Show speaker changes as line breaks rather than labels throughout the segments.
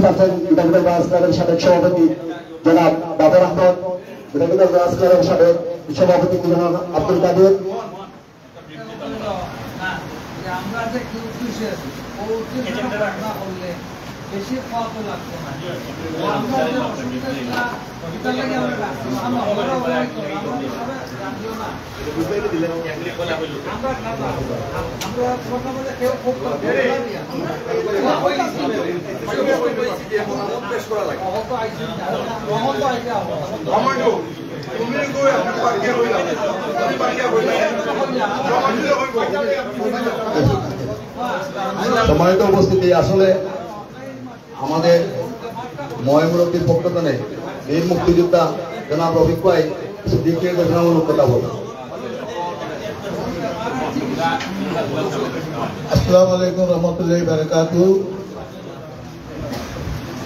সাবেক সভাপতি জনাব বাবর আহমদ, সাবেক সভাপতি জনাব আব্দুল কাদের।
আমরা যে বেশি খাওয়া তো লাগতো না।
সম্মানিত উপস্থিতি, আসলে আমাদের ময়মুরব্বীর পক্ষে বীর মুক্তিযোদ্ধা জনাব রফিক ভাই দিক নির্দেশনামূলক কথা বলবেন।
আসসালামু আলাইকুম রহমতুল্লাহি বারাকাতু।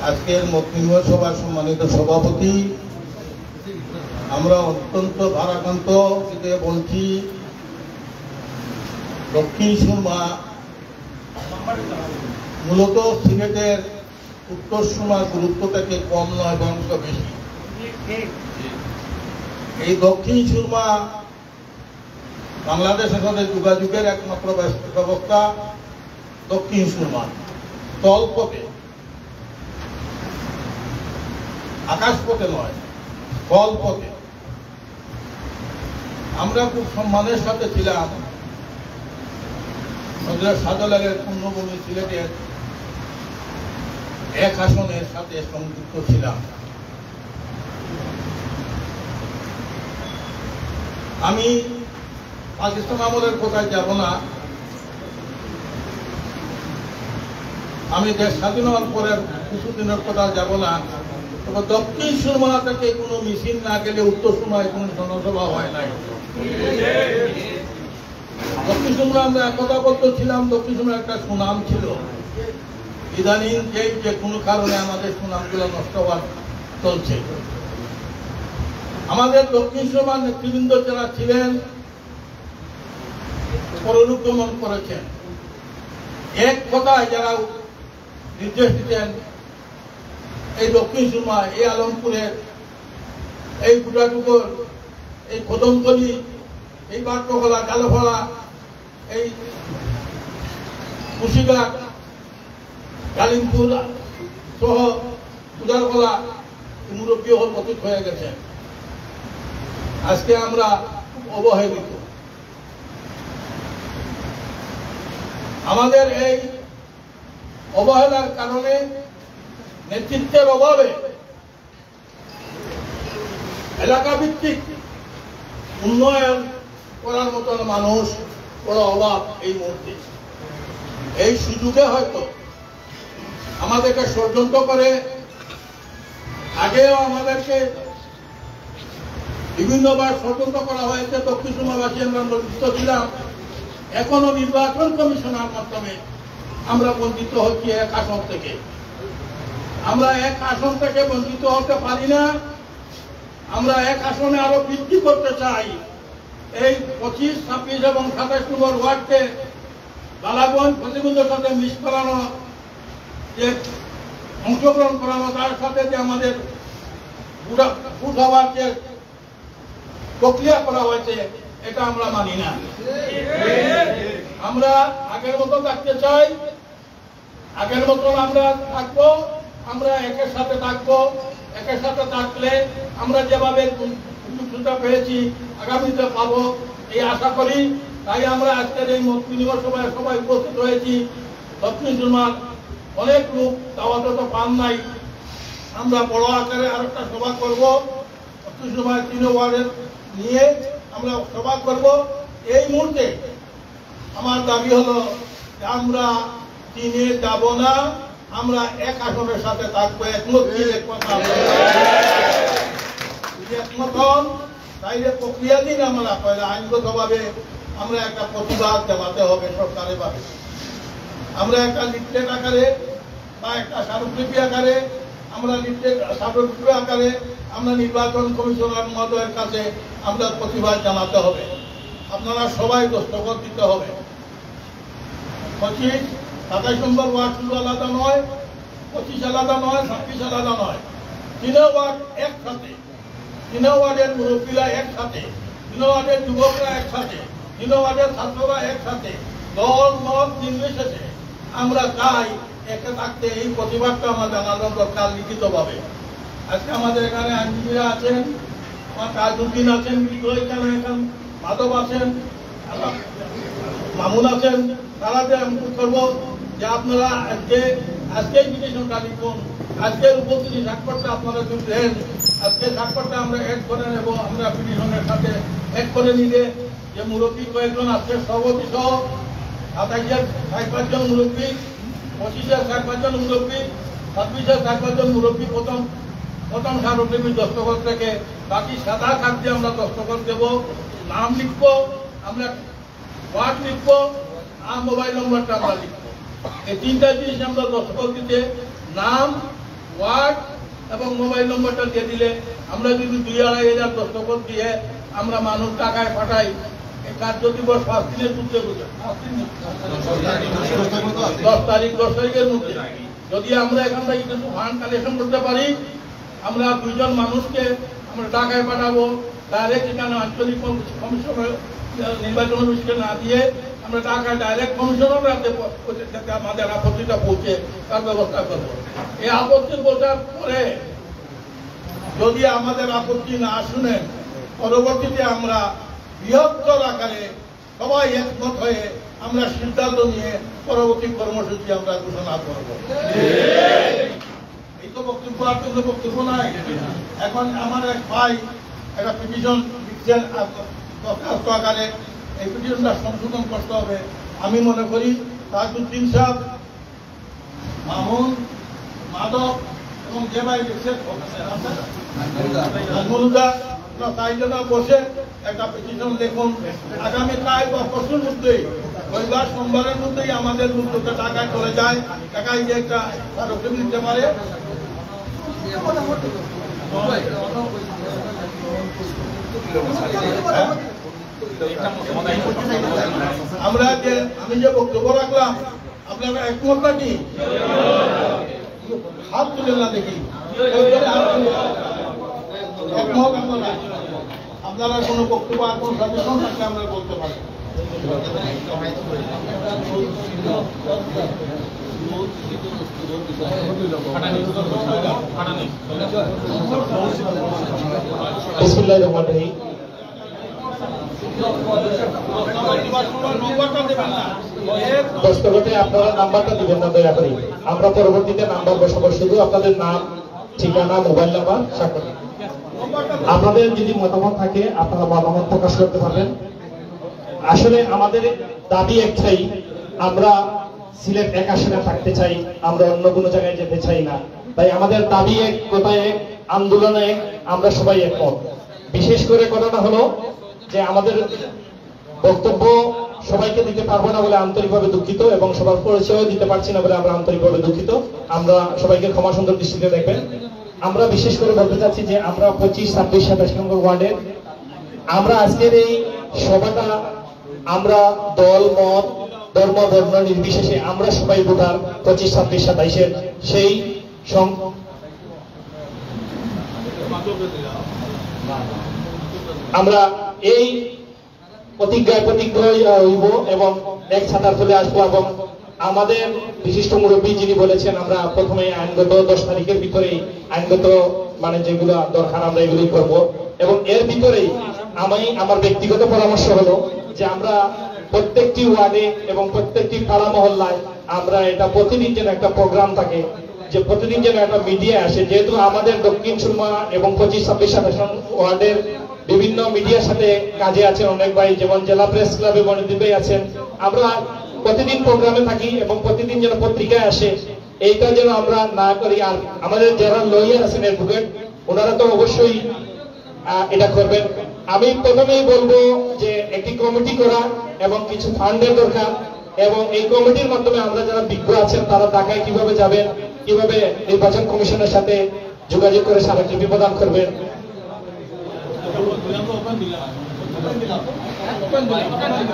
আজকের মতবিনিময় সভার সম্মানিত সভাপতি, আমরা অত্যন্ত ভারাক্রান্ত বলছি, দক্ষিণ সুরমা মূলত সিলেটের উত্তর সুরমার গুরুত্ব থেকে কম নয়, বরং বেশি। এই দক্ষিণ সুরমা বাংলাদেশের সাথে যোগাযোগের একমাত্র ব্যবস্থা দক্ষিণ সুরমা, স্থলপথে, আকাশপথে নয়, স্থলপথে। আমরা খুব সম্মানের সাথে ছিলাম শাহজালালের পূর্ণভূমি সিলেটের এক আসনের সাথে সংযুক্ত ছিলাম। আমি পাকিস্তান আমলের কোথায় যাব না, আমি দেশ স্বাধীন হওয়ার পরের কিছুদিনের কথা যাব না। তবে দক্ষিণ সুরমা থেকে কোনো মিছিল না গেলে উত্তর সুরমায় কোনো জনসভা হয় নাই। দক্ষিণ সুরমা আমরা একতাবদ্ধ ছিলাম, দক্ষিণ সুরমার একটা সুনাম ছিল। ইদানিং যে কোনো কারণে আমাদের সুনামগুলো নষ্ট হওয়ার চলছে। আমাদের দক্ষিণ সুরমার নেতৃবৃন্দ যারা ছিলেন পরলোকগমন করেছেন, এক কথায় যারা নির্দেশ দিতেন, এই দক্ষিণ সুরমা, এই আলমপুরের, এই গুটাটুকুর, এই কদমতলি, এই বাট্টখোলা, কালোফলা, এই কুশিঘাট, কালিমপুর সহ উদারকলা মুরব্বী অতীত হয়ে গেছেন। আজকে আমরা খুব অবহেলিত। আমাদের এই অবহেলার কারণে, নেতৃত্বের অভাবে এলাকা ভিত্তিক উন্নয়ন করার মতন মানুষ বড় অভাব এই মুহূর্তে। এই সুযোগে হয়তো আমাদেরকে ষড়যন্ত্র করে, আগেও আমাদেরকে বিভিন্নবার ষড়যন্ত্র করা হয়েছে। দক্ষিণ সুরমাবাসী আমরা বঞ্চিত ছিলাম। এখনো নির্বাচন কমিশনের মাধ্যমে আমরা বঞ্চিত হচ্ছি এক আসন থেকে। আমরা এক আসন থেকে বঞ্চিত হতে পারি না। আমরা এক আসনে আরো বৃদ্ধি করতে চাই। এই 25, 26 এবং 27 নম্বর ওয়ার্ডকে বালাগঞ্জ প্রতিবন্ধের সাথে মিস করানো, যে অংশগ্রহণ করানো, তার সাথে যে আমাদের ভোট হওয়ার যে প্রক্রিয়া করা হয়েছে, এটা আমরা মানি না। আমরা আগের মতো থাকতে চাই, আগের মতন আমরা থাকবো। আমরা একের সাথে থাকবো। একের সাথে থাকলে আমরা যেভাবে সুযোগটা পেয়েছি আগামীতে পাবো এই আশা করি। তাই আমরা আজকের এই মত বিনিময় সভায় সবাই উপস্থিত হয়েছি। দক্ষিণ সুরমার অনেক লোক দাওয়াত তো পান নাই। আমরা বড় আকারে আরেকটা সভা করবো। দক্ষিণ সুরমার 3 ওয়ার্ডের নিয়ে আমরা সভা করব। এই মুহূর্তে আমার দাবি হলো যে আমরা 3-এ যাব না, আমরা এক আসনের সাথে থাকবো। একমত তাইলে প্রক্রিয়া দিন আমরা আইনগতভাবে আমরা একটা প্রতিবাদ জানাতে হবে সরকারের ভাবে। আমরা একটা লিফলেট আকারে বা একটা স্মারকলিপি আকারে, আমরা লিফলেট স্মারকলিপি আকারে আমরা নির্বাচন কমিশনার মহোদয়ের কাছে আমরা প্রতিবাদ জানাতে হবে। আপনারা সবাই দস্তখত দিতে হবে। 25, 27 নম্বর ওয়ার্ড শুধু আলাদা নয়, 25 আলাদা নয়, 26 আলাদা নয়, 3 ওয়ার্ড একসাথে, 3 ওয়ার্ডের মুরব্বীরা একসাথে, 3 ওয়ার্ডের যুবকরা একসাথে, 3 ওয়ার্ডের ছাত্ররা একসাথে, দল মত নির্বিশেষে আমরা চাই একে থাকতে। এই প্রতিবাদটা আমরা জানানো দরকার লিখিতভাবে। আজকে আমাদের এখানে আইনজীবীরা আছেন, আমার তাজউদ্দিন আছেন, এখানে মাধব আছেন, মামুন আছেন, তারা যে আমি করবো যে আপনারা আজকেই পিটিশনটা লিখুন, আজকের উপস্থিতি স্বাক্ষরটা আপনারা যদি দেন, আজকে স্বাক্ষরটা আমরা অ্যাড করে নেব। আমরা পিটিশনের সাথে অ্যাড করে নিলে যে মুরব্বী কয়েকজন আছে সভাপতি সহ 27-এর 5 জন মুরব্বী, 25-এর 5 জন মুরব্বী, 26-এর 5 জন মুরব্বী প্রথম স্মারকলিপি দস্তখত থেকে বাকি সাদা কাজ দিয়ে আমরা দস্তখত দেব। নাম লিখবো, আমরা ওয়ার্ড লিখবো আর মোবাইল নম্বরটা আমরা লিখবো। এই 3টা জিনিস আমরা দস্তখত দিতে, নাম, ওয়ার্ড এবং মোবাইল নম্বরটা দিয়ে দিলে আমরা যদি 2-2.5 হাজার দস্তখত দিয়ে আমরা মানুষ টাকায় পাঠাই, এই কার্য দিবস 5 দিনের মধ্যে 10 তারিখের মধ্যে যদি আমরা এখান থেকে কিছু ফান্ড কালেকশন করতে পারি, আমরা 2 জন মানুষকে আমরা টাকায় পাঠাবো। ডাইরেক্ট এখানে আঞ্চলিক কমিশনের নির্বাচন অফিসকে না দিয়ে আমরা টাকায় ডাইরেক্ট কমিশনের হাতে আমাদের আপত্তিটা পৌঁছে তার ব্যবস্থা করবো। এই আপত্তি বোঝার পরে যদি আমাদের আপত্তি না শুনেন, পরবর্তীতে আমরা বৃহত্তর আকারে সবাই একমত হয়ে আমরা সিদ্ধান্ত নিয়ে পরবর্তী কর্মসূচি আমরা ঘোষণা করব। এই তো বক্তব্য, আর তো বক্তব্য নাই। এখন আমার এক ভাই একটা পিটিশন লিখছেন দরখাস্ত আকারে, এই পিটিশনটা সংশোধন করতে হবে। আমি মনে করি তাজউদ্দিন সাহেব, মামুন, মাধব এবং যে ভাই লিখছেন নাজমুলুদা, 4 জন বসে একটা পিটিশন লিখুন। আগামী কাল বা পরশুর মধ্যেই, রবিবার সোমবারের মধ্যেই আমাদের লোকটা টাকায় চলে যায়, টাকায় যে একটা স্মারকলিপি দিতে পারে। আমি যে বক্তব্য রাখলাম আপনারা একমত নাকি? হাত তুলে না দেখি একমত। আপনারা কোনো বক্তব্য আর কোন সাজেশন থাকলে আমরা বলতে পারি।
বিসমিল্লাহির রহমানির রহিম। দস্তখতে আপনারা নাম্বারটা দিবেন না দয়া করে। আমরা পরবর্তীতে নাম্বার বসাবো, শুধু আপনাদের নাম, ঠিকানা, মোবাইল নাম্বার, স্বাক্ষর। আপনাদের যদি মতামত থাকে আপনারা মতামত প্রকাশ করতে পারবেন। আসলে আমাদের দাবি একটাই, আমরা সিলেট 1 আসনে থাকতে চাই, আমরা অন্য কোনো জায়গায় যেতে চাই না। তাই আমাদের দাবি এক, কথা এক, আন্দোলন এক, আমরা সবাই একমত। বিশেষ করে কথাটা হলো যে আমাদের বক্তব্য সবাইকে দিতে পারবো না বলে আন্তরিকভাবে দুঃখিত, এবং সবার পরিচয় দিতে পারছি না বলে আমরা আন্তরিকভাবে দুঃখিত। আমরা সবাইকে ক্ষমা সুন্দর দৃষ্টিতে দেখবেন। আমরা বিশেষ করে বলতে চাচ্ছি যে আমরা 25, 26, 27 নম্বর ওয়ার্ডের আমরা আজকের এই সভাটা আমরা দল, মত, ধর্ম, বর্ণ নির্বিশেষে আমরা সবাই ভোটার 25, 26, 27-এর সেই আমরা এই প্রতিজ্ঞায় হইব এবং এক ছাতার তলে আসবো। এবং আমাদের বিশিষ্ট মুরব্বী যিনি বলেছেন আমরা প্রথমে আইনগত 10 তারিখের ভিতরেই আইনগত মানে যেগুলো দরকার আমরা এগুলি করব। এবং এর ভিতরেই আমার ব্যক্তিগত পরামর্শ হলো যে আমরা প্রত্যেকটি ওয়ার্ডে এবং প্রত্যেকটি পাড়া মহল্লায় আমরা এটা প্রতিদিন যেন একটা প্রোগ্রাম থাকে, যে প্রতিদিন যেন একটা মিডিয়া আসে। যেহেতু আমাদের দক্ষিণ সুরমা এবং 25, 26, 27 ওয়ার্ডের বিভিন্ন মিডিয়ার সাথে কাজে আছেন অনেক ভাই, যেমন জেলা প্রেস ক্লাবে মনিদীপ ভাই আছেন। আমরা প্রতিদিন প্রোগ্রামে থাকি এবং প্রতিদিন যেন পত্রিকায় আসে, এইটা যেন আমরা না করি। আর আমাদের যারা লয়ার আছেন, অ্যাডভোকেট, ওনারা তো অবশ্যই এটা করবেন। আমি প্রথমেই বলবো যে একটি কমিটি করা এবং কিছু ফান্ডের দরকার, এবং এই কমিটির মাধ্যমে আমরা যারা বিজ্ঞ আছেন তারা ঢাকায় কিভাবে যাবেন, কিভাবে নির্বাচন কমিশনের সাথে যোগাযোগ করে স্মারকলিপি প্রদান করবেন।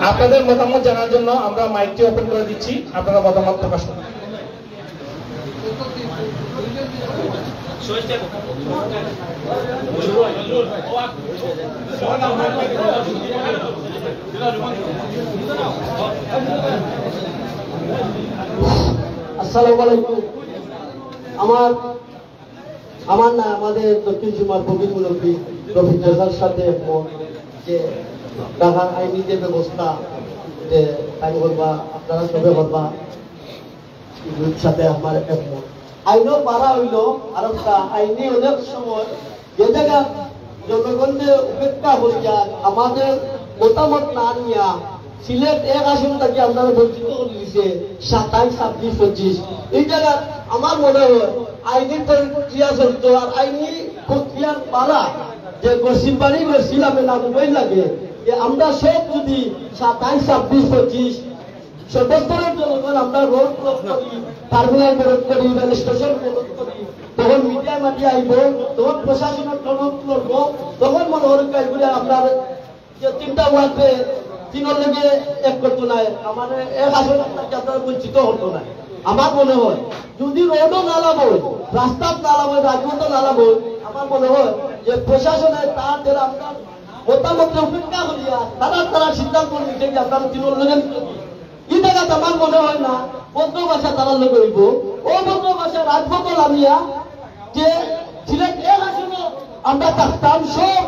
আপনাদের মতামত জানার জন্য আমরা মাইকটি ওপেন করে দিচ্ছি, আপনারা মতামত প্রকাশ করুন।
আসসালামু আলাইকুম। আমার না আমাদের দক্ষিণ সীমার প্রবীণ মুরব্বী রফিক রেজার সাথে একমত যে ঢাকার আইনি যে ব্যবস্থা যে তাই করবা আপনারা সবে করবা এগুলোর সাথে আমার একমত। আইনও পারা হইল আর একটা আইনি অনেক সময় যে জায়গা জনগণকে উপেক্ষা করিয়া আমাদের মতামত না নিয়া সিলেট এক আসন থেকে আপনারা বঞ্চিত করে দিয়েছে 27, 26, 25। এই জায়গা আমার মনে হয় আইনি প্রক্রিয়া চলত আর আইনি প্রক্রিয়ার পালা যে গসিমবাড়ি গেছিলামে না দুবাই লাগে যে আমরা সব যদি 27, 26, 25 সর্বস্তরের জনগণ আমরা রোড ব্লক করি, টার্মিনাল ব্লক করি, রেল স্টেশন ব্লক করি, তখন মিডিয়া মাটি আইব, তখন প্রশাসনের টনক লড়ব, তখন মনে হল কাজগুলি আপনার যে 3টা ওয়ার্ডে 3 লেগে এক করতো না, আমাদের এক আসন আপনারা বঞ্চিত হতো না। আমার মনে হয় যদি রোডও নালাবো, রাস্তা নালাবো, রাজপথ নালাবো, আমার মনে হয় যে প্রশাসনের তার যারা আপনার মতামতের উপেক্ষা করিয়া তারা সিদ্ধান্ত নিতে যে আপনারা 3 লেগে এই জায়গাতে আমার মনে হয় না বদ্ধ ভাষা তারা লোক হইব। ও বদ্ধ ভাষা রাজপথ নামিয়া যে সিলেট এক আসনে আমরা থাকতাম, সব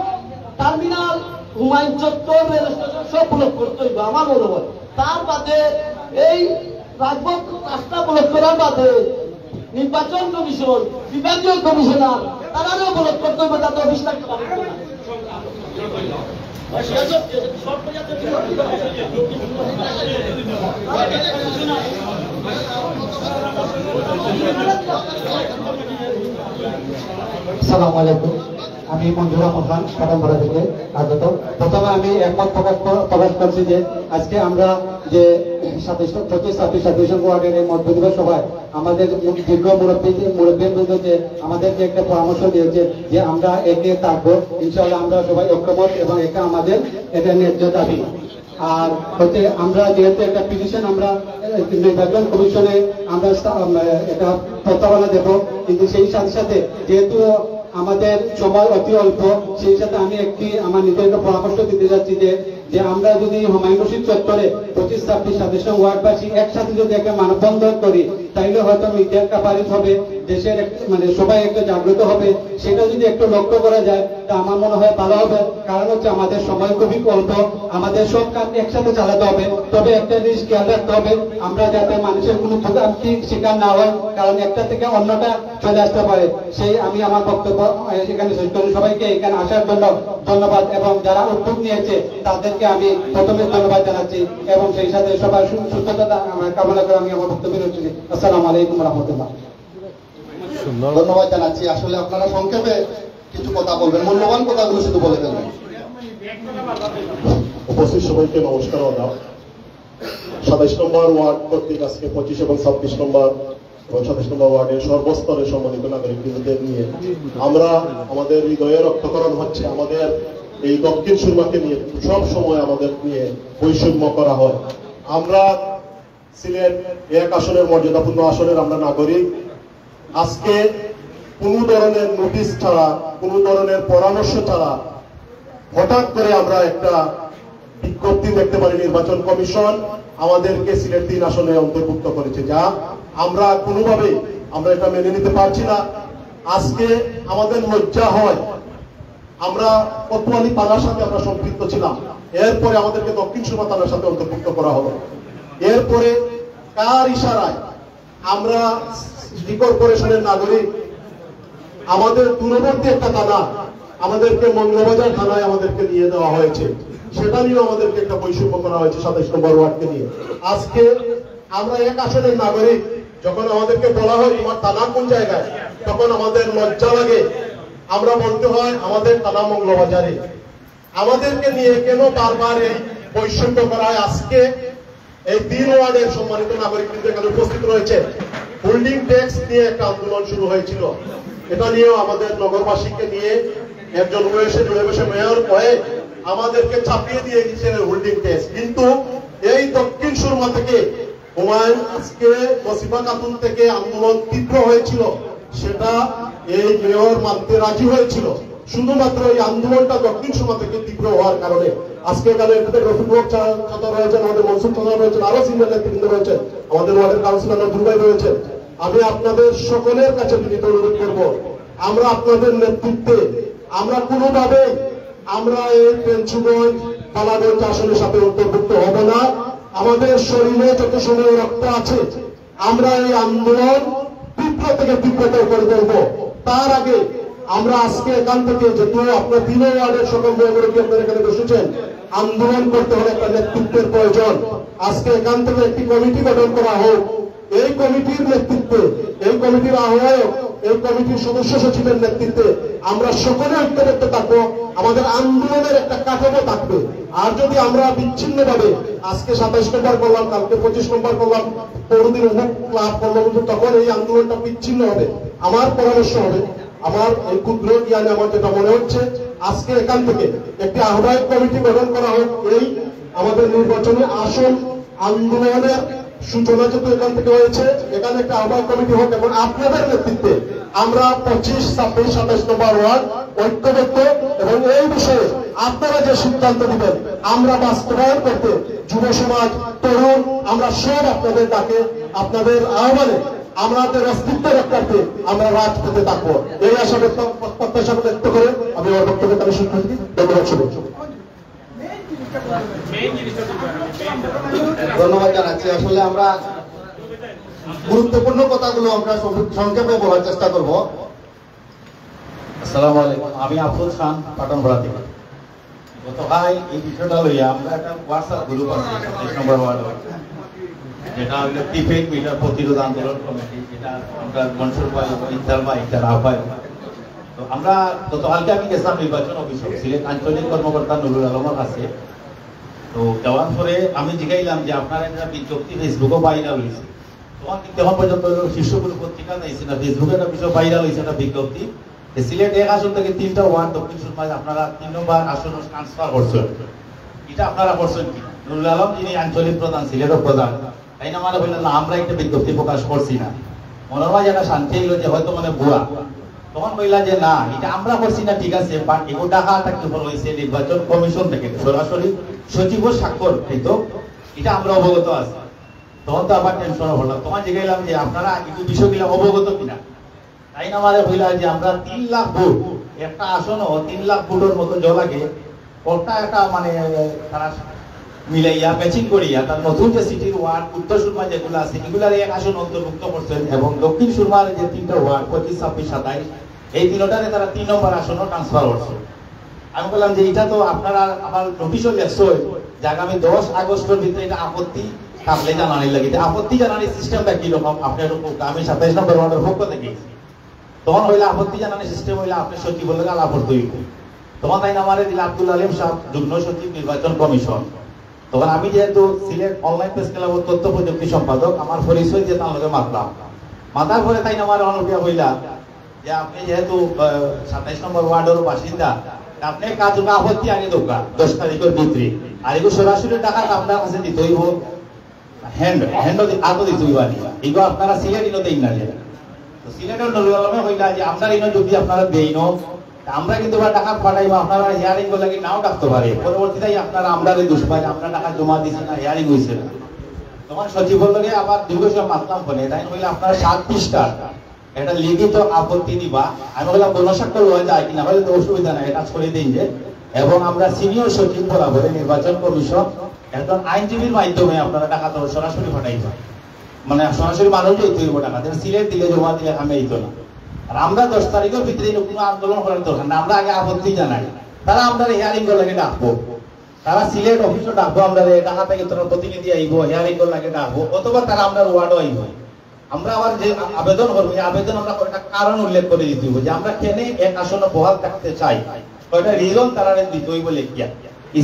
টার্মিনাল, হুমায়ুন চত্বর, রেল স্টেশন সব ব্লক করতে হইব আমার মনে হয়। তার বাদে এই রাজপথ রাস্তা ব্লক করার বাদে নির্বাচন কমিশন, বিভাগীয় কমিশনার তারারও ব্লক করতে হইব, তাতে অফিস থাকতে পারবে না।
আসসালামু আলাইকুম। আমি মঞ্জুর আহমদ খান, কাটামপাড়া থেকে আগত। প্রথমে আমি একমত প্রকাশ করছি যে আজকে আমরা যে 25-26 ওয়ার্ডের এই মত বিনিময় সভায় আমাদের দীর্ঘ মুরব্বী যে আমাদেরকে একটা পরামর্শ দিয়েছে যে আমরা একে থাকবো, ইনশাআল্লাহ আমরা সবাই ঐক্যমত এবং এটা আমাদের এটা ন্যায্য দাবি। আর হচ্ছে আমরা যেহেতু একটা পিটিশন আমরা নির্বাচন কমিশনে আমরা এটা প্রস্তাবনা দেব, কিন্তু সেই সাথে সাথে যেহেতু আমাদের সময় অতি অল্প, সেই সাথে আমি আমার নিজের পরামর্শ দিতে যাচ্ছি যে আমরা যদি হুমায়ুন রশিদ চত্বরে 25-26 ওয়ার্ডবাসী একসাথে যদি একটা মানববন্ধন করি, তাইলে হয়তো মিডিয়ার কাভারেজ হবে, দেশের মানে সবাই একটু জাগ্রত হবে। সেটা যদি একটু লক্ষ্য করা যায় তা আমার মনে হয় ভালো হবে। কারণ হচ্ছে আমাদের সময় খুবই অল্প, আমাদের সব কাজ একসাথে চালাতে হবে। তবে একটা জিনিস খেয়াল রাখতে হবে, আমরা যাতে মানুষের কোনো ভোগান্তির শিকার না হয়, কারণ একটা থেকে অন্যটা চলে আসতে পারে। সেই আমি আমার বক্তব্য এখানে শেষ করি। সবাইকে এখানে আসার জন্য ধন্যবাদ এবং যারা উদ্যোগ নিয়েছে তাদেরকে আমি প্রথমে ধন্যবাদ জানাচ্ছি এবং সেই সাথে সবার সুস্থতা কামনা করে আমি আমার বক্তব্য রয়েছি। আসসালামু আলাইকুম রহমতুল্লাহ।
ধন্যবাদ জানাচ্ছি। আসলে আপনারা সংক্ষেপে কিছু কথা বলবেন, মূল্যবান কথাগুলো শুধু বলে ফেলবেন।
উপস্থিত সবাইকে নমস্কার ও আদাব। 27 নম্বর ওয়ার্ড কর্তৃক আজকে 25 এবং 26 নম্বর এবং 27 নম্বর ওয়ার্ডের সর্বস্তরের সম্মানিত নাগরিকদের নিয়ে আমরা আমাদের হৃদয়ে রক্তকরণ হচ্ছে। আমাদের এই দক্ষিণ সুরমাকে নিয়ে সব সময় আমাদের নিয়ে বৈষম্য করা হয়। আমরা সিলেট এক আসনের মর্যাদাপূর্ণ আসনের আমরা নাগরিক। আজকে কোন ধরনের নোটিশ ছাড়া, কোন ধরনের পরামর্শ ছাড়া হঠাৎ করে আমরা একটা বিজ্ঞপ্তি দেখতে পারি নির্বাচন কমিশন আমাদেরকে সিলেট 3 আসনে অন্তর্ভুক্ত করেছে, যা আমরা কোনোভাবে আমরা এটা মেনে নিতে পারছি না। আজকে আমাদের লজ্জা হয়, আমরা কোতোয়ালি থানার সাথে আমরা সম্পৃক্ত ছিলাম, এরপরে আমাদেরকে দক্ষিণ সুরমা থানার সাথে অন্তর্ভুক্ত করা হলো। এরপরে কার ইশারায় আমরা সিটি কর্পোরেশনের নাগরিক, আমাদের দূরবর্তী একটা থানা আমাদেরকে মঙ্গলবাজার থানায় আমাদেরকে নিয়ে দেওয়া হয়েছে, সেটা নিয়ে আমাদেরকে একটা বৈষম্য করা হয়েছে 27 নম্বর ওয়ার্ডকে নিয়ে। আজকে আমরা এক আসনের নাগরিক, যখন আমাদেরকে বলা হয় তোমার থানা কোন জায়গায়, তখন আমাদের লজ্জা লাগে, আমরা বলতে হয় আমাদের থানা মঙ্গলবাজারে। আমাদেরকে নিয়ে কেন বারবার এই বৈষম্য করা হয়? আজকে এই 3 ওয়ার্ডের সম্মানিত নাগরিক কিন্তু এখানে উপস্থিত রয়েছে। হোল্ডিং ট্যাক্স নিয়ে একটা আন্দোলন শুরু হয়েছিল, এটা নিয়েও আমাদের নগরবাসীকে নিয়ে একজন জুড়ে বসে মেয়র হয়ে আমাদেরকে চাপিয়ে দিয়ে গেছেন হোল্ডিং ট্যাক্স। কিন্তু এই দক্ষিণ সুরমা থেকে হুমায়ুন আজকে ওসিফা খাতুন থেকে আন্দোলন তীব্র হয়েছিল, সেটা এই মেয়র মানতে রাজি হয়েছিল। শুধুমাত্র এই আন্দোলনটা দক্ষিণ সীমা থেকে তীব্র হওয়ার কারণে আজকে এখানে রফিকুল হক চাচা রয়েছেন, আমাদের মনসুর চাচা রয়েছেন, আরো সিনিয়র নেতৃবৃন্দ রয়েছেন, আমাদের ওয়ার্ডের কাউন্সিলর নজরুল ভাই রয়েছেন। আমি আপনাদের সকলের কাছে বিনীত অনুরোধ করব, আমরা আপনাদের নেতৃত্বে আমরা কোনোভাবে আমরা এই পেঞ্চুগঞ্জ বালাগঞ্জ আসনের সাথে অন্তর্ভুক্ত হব না। আমাদের শরীরে যত সময় রক্ত আছে আমরা এই আন্দোলন তীব্র থেকে তীব্রতর করে তুলব। তার আগে আমরা আজকে এখান থেকে যেহেতু আপনার 3 ওয়ার্ডের সকল মেয়রকে আপনারা এখানে বসেছেন, আন্দোলন করতে হলে একটা নেতৃত্বের প্রয়োজন। আজকে এখান থেকে একটি কমিটি গঠন করা হোক। এই কমিটির নেতৃত্বে, এই কমিটির আহ্বায়ক, এই কমিটির সদস্য সচিবের নেতৃত্বে আমরা সকলে ঐক্যবদ্ধ থাকবো। আমাদের আন্দোলনের একটা কাঠামো থাকবে। আর যদি আমরা বিচ্ছিন্নভাবে আজকে 27 নম্বর করলাম, কালকে 25 নম্বর করলাম, পরদিন অমুক ক্লাব করলাম, তখন এই আন্দোলনটা বিচ্ছিন্ন হবে। আমার পরামর্শ হবে, আমার এই ক্ষুদ্র জ্ঞানে আমার যেটা মনে হচ্ছে, আজকে এখান থেকে একটি আহ্বায়ক কমিটি গঠন করা হোক। এই আমাদের নির্বাচনী আসন আন্দোলনের সূচনা যেহেতু এখান থেকে হয়েছে, এখানে একটা আহ্বায়ক কমিটি হোক এবং আপনাদের নেতৃত্বে আমরা 25, 26, 27 নম্বর ওয়ার্ড ঐক্যবদ্ধ এবং এই বিষয়ে আপনারা যে সিদ্ধান্ত দিবেন আমরা বাস্তবায়ন করতে যুব সমাজ, তরুণ, আমরা সব আপনাদের ডাকে, আপনাদের আহ্বানে আমাদের অস্তিত্ব রক্ষার্থে আমরা রাজপথে থাকবো। এই আশা প্রত্যাশা ব্যক্ত করে আমি আমার বক্তব্য তাদের শুরু করছি। ধন্যবাদ।
ধন্যবাদ জানাচ্ছি। আসলে আমরা গুরুত্বপূর্ণ কথাগুলো আমরা সংক্ষেপে বলার চেষ্টা করব।
আসসালামু আলাইকুম, আমি আফরোজ খান, পাটনপাড়া থেকে। গতকাল এই বিষয়টা লইয়া আমরা একটা হোয়াটসঅ্যাপ গ্রুপ আছে 27 নম্বর ওয়ার্ড, যেটা হইলো প্রিপেড মিটার প্রতিরোধ আন্দোলন কমিটি, যেটা আমরা মনসুর ভাই, ইকতার ভাই, ইকতার আহ্বায়ক। তো আমরা গতকালকে আমি গেছিলাম নির্বাচন অফিসে, সিলেট আঞ্চলিক কর্মকর্তা নুরুল আলমের কাছে। তো যাওয়ার পরে আমি জিজ্ঞাইলাম যে আপনার একটা বিজ্ঞপ্তি ফেসবুকও ভাইরাল হয়েছে। তখন পর্যন্ত শীর্ষগুলো পত্রিকা দিয়েছে না, ফেসবুকে একটা বিষয় ভাইরাল হয়েছে, একটা বিজ্ঞপ্তি সিলেট 1 আসন থেকে 3টা ওয়ার্ড দক্ষিণ সুরমায় আপনারা 3 নম্বর আসন ট্রান্সফার করছেন। এটা আপনারা করছেন কি? নুরুল আলম যিনি আঞ্চলিক প্রধান, সিলেটের প্রধান, তাই না মানে বললেন না আমরা একটা বিজ্ঞপ্তি প্রকাশ করছি না। মনের মাঝে একটা শান্তি এলো যে হয়তো মানে ভুয়া। তখন বললা যে না এটা আমরা করছি না, ঠিক আছে, বাট এগুলো টাকাটা কি হয়েছে নির্বাচন কমিশন থেকে সরাসরি সচিব স্বাক্ষর, কিন্তু এটা আমরা অবগত আছি। তখন তো আবার টেনশন হলো, তোমার জিজ্ঞাইলাম যে আপনারা এই বিষয়গুলো অবগত কিনা। তাই না মানে হইলা যে আমরা 3 লাখ ভোট, একটা আসনও 3 লাখ ভোটের মতো জলাকে ওটা একটা মানে তারা মিলাইয়া ম্যাচিং করিয়া তার নতুন যে সিটির ওয়ার্ড উত্তর সুরমা যেগুলো আছে এগুলার 1 আসন অন্তর্ভুক্ত করছেন এবং দক্ষিণ সুরমার যে 3টা ওয়ার্ড 25, 26, 27 এই 3টারে তারা 3 নম্বর আসনও ট্রান্সফার করছে। আমি বললাম যে এটা তো আপনারা আমার নোটিশও লেখছো যে আগামী 10 আগস্টের ভিতরে এটা আপত্তি থাকলে জানানির লাগে। আপত্তি জানানির সিস্টেমটা কি রকম আপনার? আমি 27 নম্বর ওয়ার্ডের পক্ষ থেকে তখন হইলে আপত্তি জানানির সিস্টেম হইলে আপনি সচিব বলে আলাপ করতে হইব। তখন তাই না আমারে দিল আব্দুল আলিম সাহেব, যুগ্ম সচিব নির্বাচন কমিশন। তখন আমি যেহেতু সিলেট অনলাইন প্রেস ক্লাবের তথ্য প্রযুক্তি সম্পাদক, আমার পরিচয় দিয়ে তার লগে মাতলাম। মাতার পরে তাই না আমার অনুপ্রিয়া হইলা যে আপনি যেহেতু 27 নম্বর ওয়ার্ডের বাসিন্দা, আপনি কাজ আপত্তি আগে দোকা 10 তারিখের ভিতরে, আর এগুলো সরাসরি টাকা আপনার কাছে দিতে হইব, হ্যান্ড আগে দিতে হইব। এগুলো আপনারা সিলেট ইনো দেই না, সিলেটের নুরুল আলমে হইলা যে আপনার ইনো যদি আপনারা দেই ন আমরা কিন্তু টাকা পাঠাইবো, আপনারা হিয়ারিং করলে নাও ডাকতে পারে, পরবর্তীতে আপনারা আমরা দোষ পাই আমরা টাকা জমা দিচ্ছি না, হিয়ারিং হয়েছে না। তখন সচিব লগে আবার দীর্ঘ সময় মাতলাম ফোনে, তাই হইলে আপনারা 7 পৃষ্ঠা একটা লিখিত আপত্তি দিবা। আমি বললাম গণস্বাক্ষর লওয়া যায় কিনা, হলে তো অসুবিধা নাই, এটা ছড়িয়ে দিন যে। এবং আমরা সিনিয়র সচিব বরাবরে নির্বাচন কমিশন একজন আইনজীবীর মাধ্যমে আপনারা টাকা তো সরাসরি পাঠাইবা, মানে সরাসরি মানুষ যেতে হইব টাকা, সিলেট দিলে জমা দিলে আমি এইতো না। আর আমরা 10 তারিখের ভিতরে কোনো আন্দোলন করার দরকার না, আমরা আগে আপত্তি জানাই, তারা আমরা হিয়ারিং করলে ডাকবো, তারা সিলেট অফিসও ডাকবো, আমরা ঢাকা থেকে তোর প্রতিনিধি আইব, হিয়ারিং করলে ডাকবো, অথবা তারা আমরা ওয়ার্ডও আইব। আমরা আবার যে আবেদন করবো, আবেদন আমরা একটা কারণ উল্লেখ করে দিতে হইব যে আমরা কেন 1 আসনে বহাল থাকতে চাই, কয়টা রিজন তারা দিতে হইব লেখিয়া,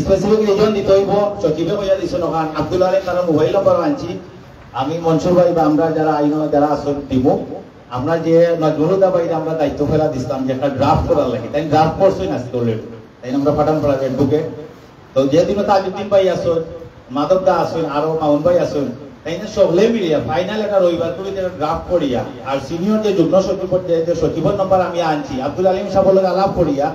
স্পেসিফিক রিজন দিতে হইব। সচিবে হইয়া দিচ্ছেন ওখান আব্দুল আলিম তারা মোবাইল নম্বর আনছি, আমি মনসুর ভাই বা আমরা যারা আইন যারা আসন দিব, আমরা যে নজরুলদা বাইরে আমরা দায়িত্ব ফেলা দিচ্ছিলাম যে একটা ড্রাফট করার লাগে, তাই ড্রাফট করছই না অলরেডি, তাই আমরা পাঠান পড়া অ্যাডভোকেট। তো যেদিনও তাজউদ্দিন ভাই আসুন, মাধব দা আসুন, আরো মাউন ভাই আসুন, তাই না সকলে মিলিয়া ফাইনাল একটা রবিবার করে ড্রাফট করিয়া আর সিনিয়র যে যুগ্ম সচিব যে সচিবের নম্বর আমি আনছি আব্দুল আলিম সাহেবের আলাপ করিয়া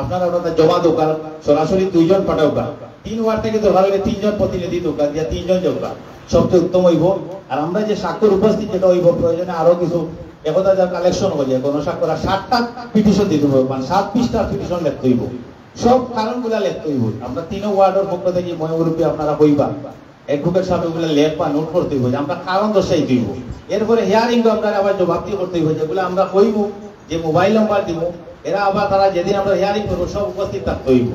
আপনারা ওটা জমা দোকান সরাসরি 2 জন পাঠাওকা 3 ওয়ার্ড থেকে দরকার হলে 3 জন প্রতিনিধি দোকান দিয়া 3 জন যোগা সবচেয়ে উত্তম হইব। আর আমরা যে স্বাক্ষর উপস্থিত যেটা হইব প্রয়োজনে আরো কিছু 1000 কালেকশন করিয়া গণস্বাক্ষর 7টা পিটিশন দিতে হবে, মানে 7 পৃষ্ঠার পিটিশন লিখতে হইব, সব কারণগুলা লিখতে হইব। আমরা 3 ওয়ার্ডের পক্ষ থেকে ময়মুরব্বী আপনারা কইবা অ্যাডভোকেট সাহেব এগুলো লেখবা নোট করতে হইব, আমরা কারণ দর্শাই দিব। এরপরে হিয়ারিং আপনারা আবার জবাবদি করতে হইব, যেগুলো আমরা কইব যে মোবাইল নাম্বার দিব, এরা আবার তারা যেদিন আমরা হিয়ারিং করবো সব উপস্থিত থাকতে হইব।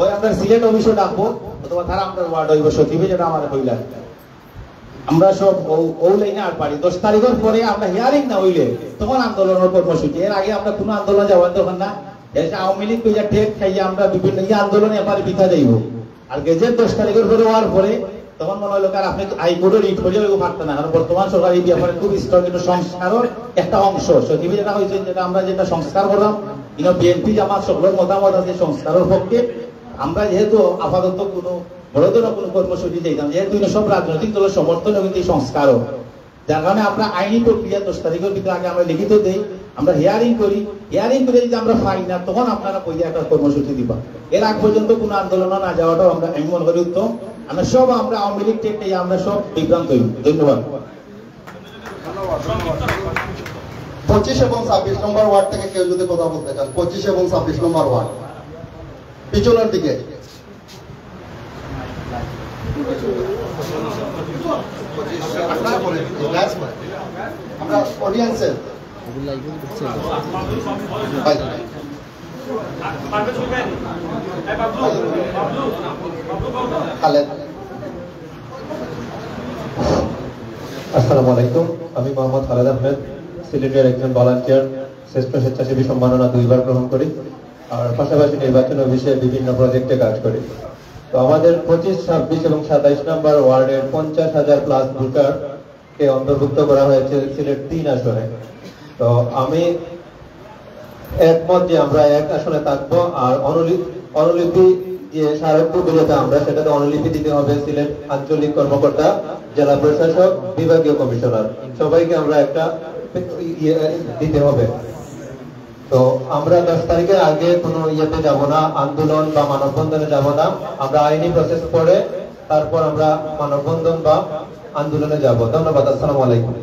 ওই আমরা সিলেট অফিসে ডাকবো অথবা তারা আপনার ওয়ার্ড হইব সচিবে, যেটা আমার কইলা আমরা সব ও লাইনে আর পারি 10 তারিখের পরে আমরা হিয়ারিং না হইলে তখন আন্দোলনের কর্মসূচি। এর আগে আমরা কোনো আন্দোলন যাওয়ার দরকার না, আওয়ামী লীগ কইয়া ঠেক খাইয়া আমরা বিভিন্ন আন্দোলনে এবার বিতা যাইব। আর গেজেট 10 তারিখের পরে হওয়ার পরে তখন মনে হলো কার আপনি হাইকোর্টের রিট হয়ে পারতেন না, কারণ বর্তমান সরকার এই ব্যাপারে খুব স্থগিত সংস্কারের একটা অংশ সচিবে যেটা হয়েছে, যেটা আমরা যেটা সংস্কার করলাম বিএনপি জামাত সকলের মতামত আছে সংস্কারের পক্ষে। আমরা যেহেতু আপাতত কোনো বড় ধরনের কোনো কর্মসূচি চাইতাম, যেহেতু সব রাজনৈতিক দলের সমর্থনে কিন্তু এই সংস্কারও, যার কারণে আমরা আইনি প্রক্রিয়া 10 তারিখের ভিতরে আগে আমরা লিখিত দেই, আমরা হিয়ারিং করি, হিয়ারিং করে যদি আমরা পাই না তখন আপনারা কই একটা কর্মসূচি দিবা। এর আগ পর্যন্ত কোনো আন্দোলন না যাওয়াটাও আমরা আমি মনে করি উত্তম। আমরা সব আমরা আওয়ামী লীগ টেক আমরা সব বিভ্রান্ত হই। ধন্যবাদ।
25 এবং 26 নম্বর ওয়ার্ড থেকে কেউ যদি কথা বলতে চান, 25 এবং 26 নম্বর ওয়ার্ড পিছনের দিকে। আমরা অডিয়েন্সের
আসসালামু আলাইকুম, আমি মোহাম্মদ খালেদ আহমেদ, সিলেটের একজন ভলান্টিয়ার, শ্রেষ্ঠ স্বেচ্ছাসেবী সম্মাননা 2 বার গ্রহণ করি, আর পাশাপাশি নির্বাচন অফিসে বিভিন্ন প্রজেক্টে কাজ করি। তো আমাদের 25, 26 এবং 27 নম্বর ওয়ার্ডের 50,000 প্লাস ভোটারকে অন্তর্ভুক্ত করা হয়েছে সিলেট 3 আসনে। তো আমি একমত যে আমরা এক আসনে থাকবো, আর অনুলিপি যে স্মারকপত্র যেটা আমরা সেটাতে অনুলিপি দিতে হবে সিলেট আঞ্চলিক কর্মকর্তা, জেলা প্রশাসক, বিভাগীয় কমিশনার, সবাইকে আমরা একটা দিতে হবে। তো আমরা 10 তারিখের আগে কোনো ইয়েতে যাব না, আন্দোলন বা মানববন্ধনে যাব না, আমরা আইনি প্রসেস করে তারপর আমরা মানববন্ধন বা আন্দোলনে যাব। ধন্যবাদ। আসসালামু আলাইকুম।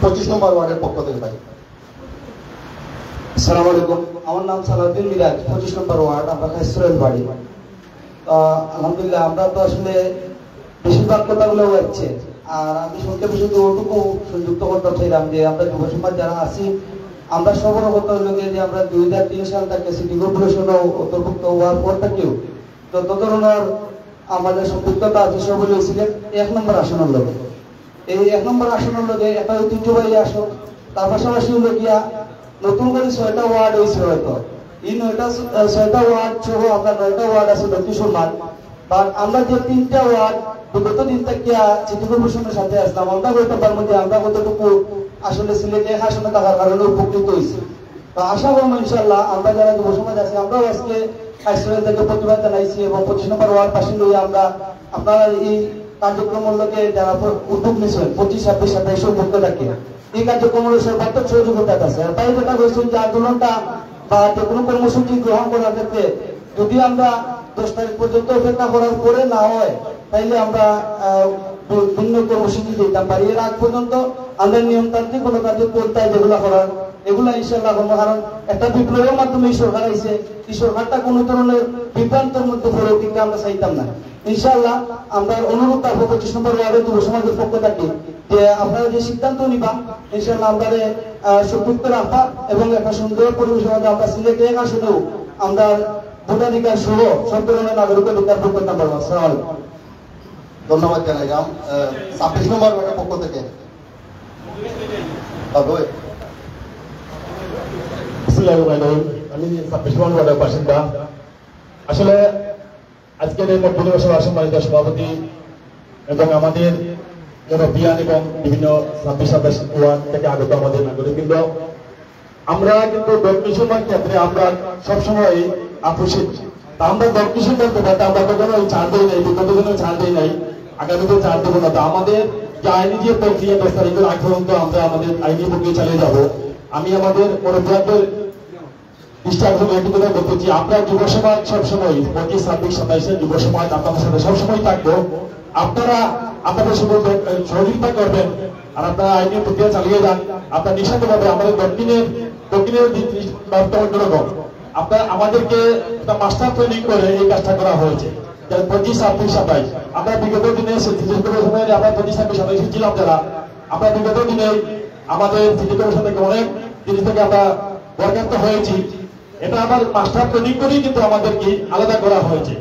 25 নম্বর ওয়ার্ডের পক্ষ থেকে ভাই।
আসসালামু আলাইকুম, আমার নাম সালাউদ্দিন মিরাজ, 25 নম্বর ওয়ার্ড, আমরা খাইসুরের বাড়ি। আলহামদুলিল্লাহ আমরা তো আসলে বেশিরভাগ কথাগুলো হচ্ছে, আর আমি সংক্ষেপে শুধু ওটুকু সংযুক্ত করতে চাইলাম যে আমরা যুব সমাজ যারা আছি আমরা সবার কথা হলো যে আমরা 2003 সাল থেকে সিটি কর্পোরেশন অন্তর্ভুক্ত হওয়ার পর থেকেও যত ধরনের আমাদের সম্পৃক্ততা আছে সবগুলো সিলেট 1 নম্বর আসনের লোক। এই 1 নম্বর আসনের লোকে একটা ঐতিহ্যবাহী আসন, তার পাশাপাশি হলো গিয়া নতুন করে 6টা ওয়ার্ড হয়েছে হয়তো, এই 6টা ওয়ার্ড সহ আমরা 9টা ওয়ার্ড আছে দক্ষিণ সমান। বাট আমরা যে 3টা ওয়ার্ড বিগত দিন থেকে সিটি কর্পোরেশনের সাথে আসলাম, আমরা বলতে পারবো যে আমরা কতটুকু আসলে সিলেটে আসনে থাকার কারণে উপকৃত হয়েছি। তো আশা করবো ইনশাল্লাহ আমরা যারা যুব সমাজ আছে আমরাও আজকে আইসিএল থেকে প্রতিবাদ জানাইছি, এবং 25 নম্বর ওয়ার্ড পাশে লইয়া আমরা আপনারা এই কার্যক্রমগুলোকে যারা উদ্যোগ নিয়েছেন 25, 26, 27 মুক্ত থাকে এই কার্যক্রমের সর্বাত্মক সহযোগিতা আছে। আর তাই যেটা বলছেন যে আন্দোলনটা বা যে কোনো কর্মসূচি গ্রহণ করার ক্ষেত্রে যদি আমরা 10 তারিখ পর্যন্ত অপেক্ষা করার পরে না হয় তাইলে আমরা ভিন্ন কর্মসূচি দিতে পারি। এর আগ পর্যন্ত আমাদের নিয়মতান্ত্রিক গণতান্ত্রিক পন্থায় যেগুলো করার এগুলো ইনশাল্লাহ করবো, কারণ একটা বিপ্লবের মাধ্যমে এই সরকার আইছে, এই সরকারটা কোনো ধরনের বিভ্রান্তের মধ্যে পড়ে দিতে আমরা চাইতাম না। ইনশাল্লাহ আমরা অনুরোধ রাখবো 25 নম্বর ওয়ার্ডের যুব সমাজের পক্ষ থেকে যে আপনারা যে সিদ্ধান্ত নিবা ইনশাল্লাহ আমরা সম্পৃক্ত রাখা এবং একটা সুন্দর পরিবেশের মধ্যে আমরা সিলেটে এক আসলেও আমরা ভোটাধিকার সহ সব ধরনের নাগরিক অধিকার ভোগ করতে পারবো। আসসালামু আলাইকুম।
ধন্যবাদ জানাইলাম। 26 নম্বর ওয়ার্ডের পক্ষ থেকে
আমি 26 নম্বর ওয়ার্ডের বাসিন্দা। আসলে আজকের এই মধ্য দিবসের সম্মানিত সভাপতি এবং আমাদের মুরব্বিয়ান এবং বিভিন্ন 26 ওয়ার্ড থেকে আগত আমাদের নাগরিকবৃন্দ, আমরা কিন্তু ডোনেশনের ক্ষেত্রে আমরা সবসময় আপোষহীন। তা আমরা দক্ষিণ বলতে পারি আমরা কখনো ছাড় দিই নাই, বিগত দিনে ছাড় দিই নাই, আগামীতে ছাড় দেবো না। তা আমাদের যে আইনি যে প্রক্রিয়া 10 তারিখের আগ পর্যন্ত আমরা আমাদের আইনি প্রক্রিয়া চালিয়ে যাব। আমি আমাদের মুরব্বিয়াদের কথা বলতেছি, আপনার যুব সমাজ সবসময় 25, 26, 27 যুব সমাজ আপনাদের সাথে সবসময় থাকবো। আপনারা আপনাদের সাথে সহযোগিতা করবেন আর আপনারা আইনের প্রক্রিয়া চালিয়ে যান। আপনার নিঃস্বার্থভাবে আমাদের দক্ষিণের আপনার আমাদেরকে একটা মাস্টার ট্রেনিং করে এই কাজটা করা হয়েছে। 25, 26, 27 আমরা বিগত দিনে আমরা 25, 26, 27 ছিলাম যারা, আমরা বিগত দিনে আমাদের সিটি কমিশন থেকে অনেক জিনিস থেকে আমরা বরখাস্ত হয়েছি। এটা আমার মাস্টার ট্রেনিং করেই কিন্তু আমাদেরকে আলাদা করা হয়েছে।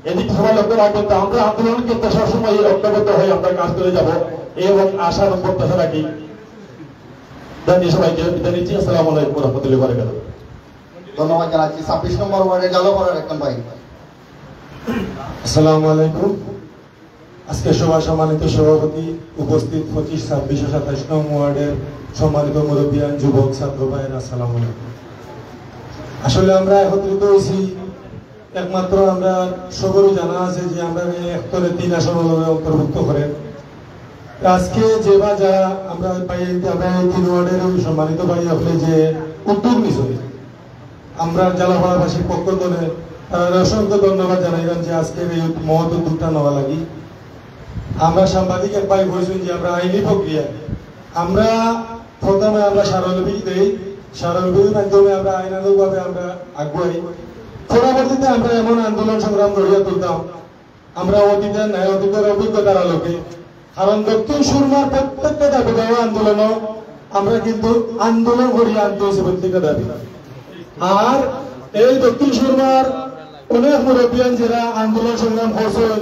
এদিকে সবাই লক্ষ্য রাখবেন। তো আমরা আন্দোলন কিন্তু সবসময় ঐক্যবদ্ধ হয়ে আমরা কাজ করে যাবো এবং আশা এবং প্রত্যাশা রাখি। ধন্যবাদ সবাইকে, বিদায় নিচ্ছি। আসসালামু আলাইকুম ওয়া রাহমাতুল্লাহি ওয়া বারাকাতুহু।
ধন্যবাদ জানাচ্ছি 26 নম্বর ওয়ার্ডে জালো করার একজন ভাই।
আসসালামু আলাইকুম। আজকে সভা সম্মানিত সভাপতি, উপস্থিত 25, 26 ও 27 নং ওয়ার্ডের সম্মানিত মুরব্বিয়ান, যুবক, ছাত্র ভাইয়েরা, আসসালামু আলাইকুম। আসলে আমরা একত্রিত হয়েছি একমাত্র আমরা সবারই জানা আছে যে আমরা একতরে 3 আসন অন্তর্ভুক্ত করেন। আজকে যে বা যা আমরা পাই, আমরা 3 ওয়ার্ডের সম্মানিত ভাই আপনি যে উদ্যোগ নিয়েছেন, আমরা জেলাপাড়াবাসীর পক্ষ থেকে অসংখ্য ধন্যবাদ জানাইলাম যে আজকের এই মহৎ উদ্যোগটা নেওয়া লাগি। আমরা সাংবাদিক এক ভাই বলছেন যে আমরা আইনি প্রক্রিয়া, আমরা প্রথমে আমরা স্মারকলিপি দেই, স্মারকলিপির মাধ্যমে আমরা আইনানুগভাবে আমরা আগুয়াই। পরবর্তীতে আমরা এমন আন্দোলন সংগ্রাম গড়িয়া তুলতাম আমরা অতীতের ন্যায় অতীতের অভিজ্ঞতার আলোকে। কারণ দক্ষিণ সুরমার প্রত্যেকটা দাবি দেওয়া আন্দোলন আমরা কিন্তু আন্দোলন গড়িয়ে আনতে হয়েছে প্রত্যেকটা দাবি। আর এই দক্ষিণ সুরমার অনেক মুরব্বিয়ান যারা আন্দোলন সংগ্রাম করছেন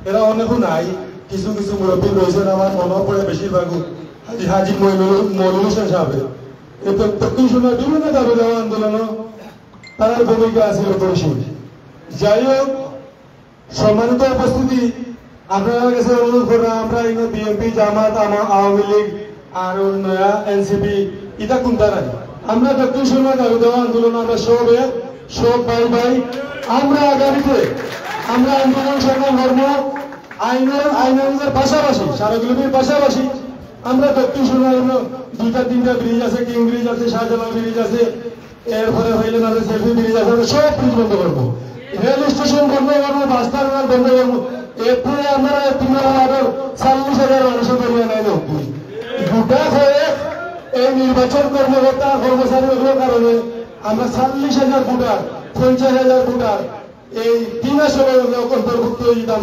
এরা অনেকও নাই, কিছু কিছু মুরব্বী রয়েছেন আমার মনে পড়ে বেশিরভাগ হাজি মইনুল হোসেন সাহেব। এই দক্ষিণ সুরমার বিভিন্ন দাবি দেওয়া আন্দোলন তার ভূমিকা আছিল পরিসীম। যাই হোক, সম্মানিত উপস্থিতি, আপনার কাছে অনুরোধ করা আমরা বিএনপি, জামাত, আওয়ামী লীগ আর নয়া এনসিপি এটা কোনটা নাই। আমরা দক্ষিণ সুরমা দাবি দেওয়া আন্দোলন আমরা সব ভাই ভাই আমরা আগামীতে আমরা আন্দোলন সংগ্রাম ধর্ম আইনের পাশাপাশি স্মারকলিপির পাশাপাশি আমরা দক্ষিণ সুরমার 2-3টা ব্রিজ আছে, কিং ব্রিজ আছে, শাহজালাল ব্রিজ আছে, এরপরে হইলে না সেলফি ব্রিজ আছে, আমরা সব ব্রিজ বন্ধ করবো, রেল স্টেশন বন্ধ করবো, বাস টার্মিনাল বন্ধ করবো। এরপরে আমরা 40,000 মানুষের করিয়া নাই গোটা হয়ে এই নির্বাচন কর্মকর্তা কর্মচারীগুলোর কারণে আমরা 40,000 ভোটার, 50,000 ভোটার এই 3 আসনে অন্তর্ভুক্ত হয়ে যেতাম।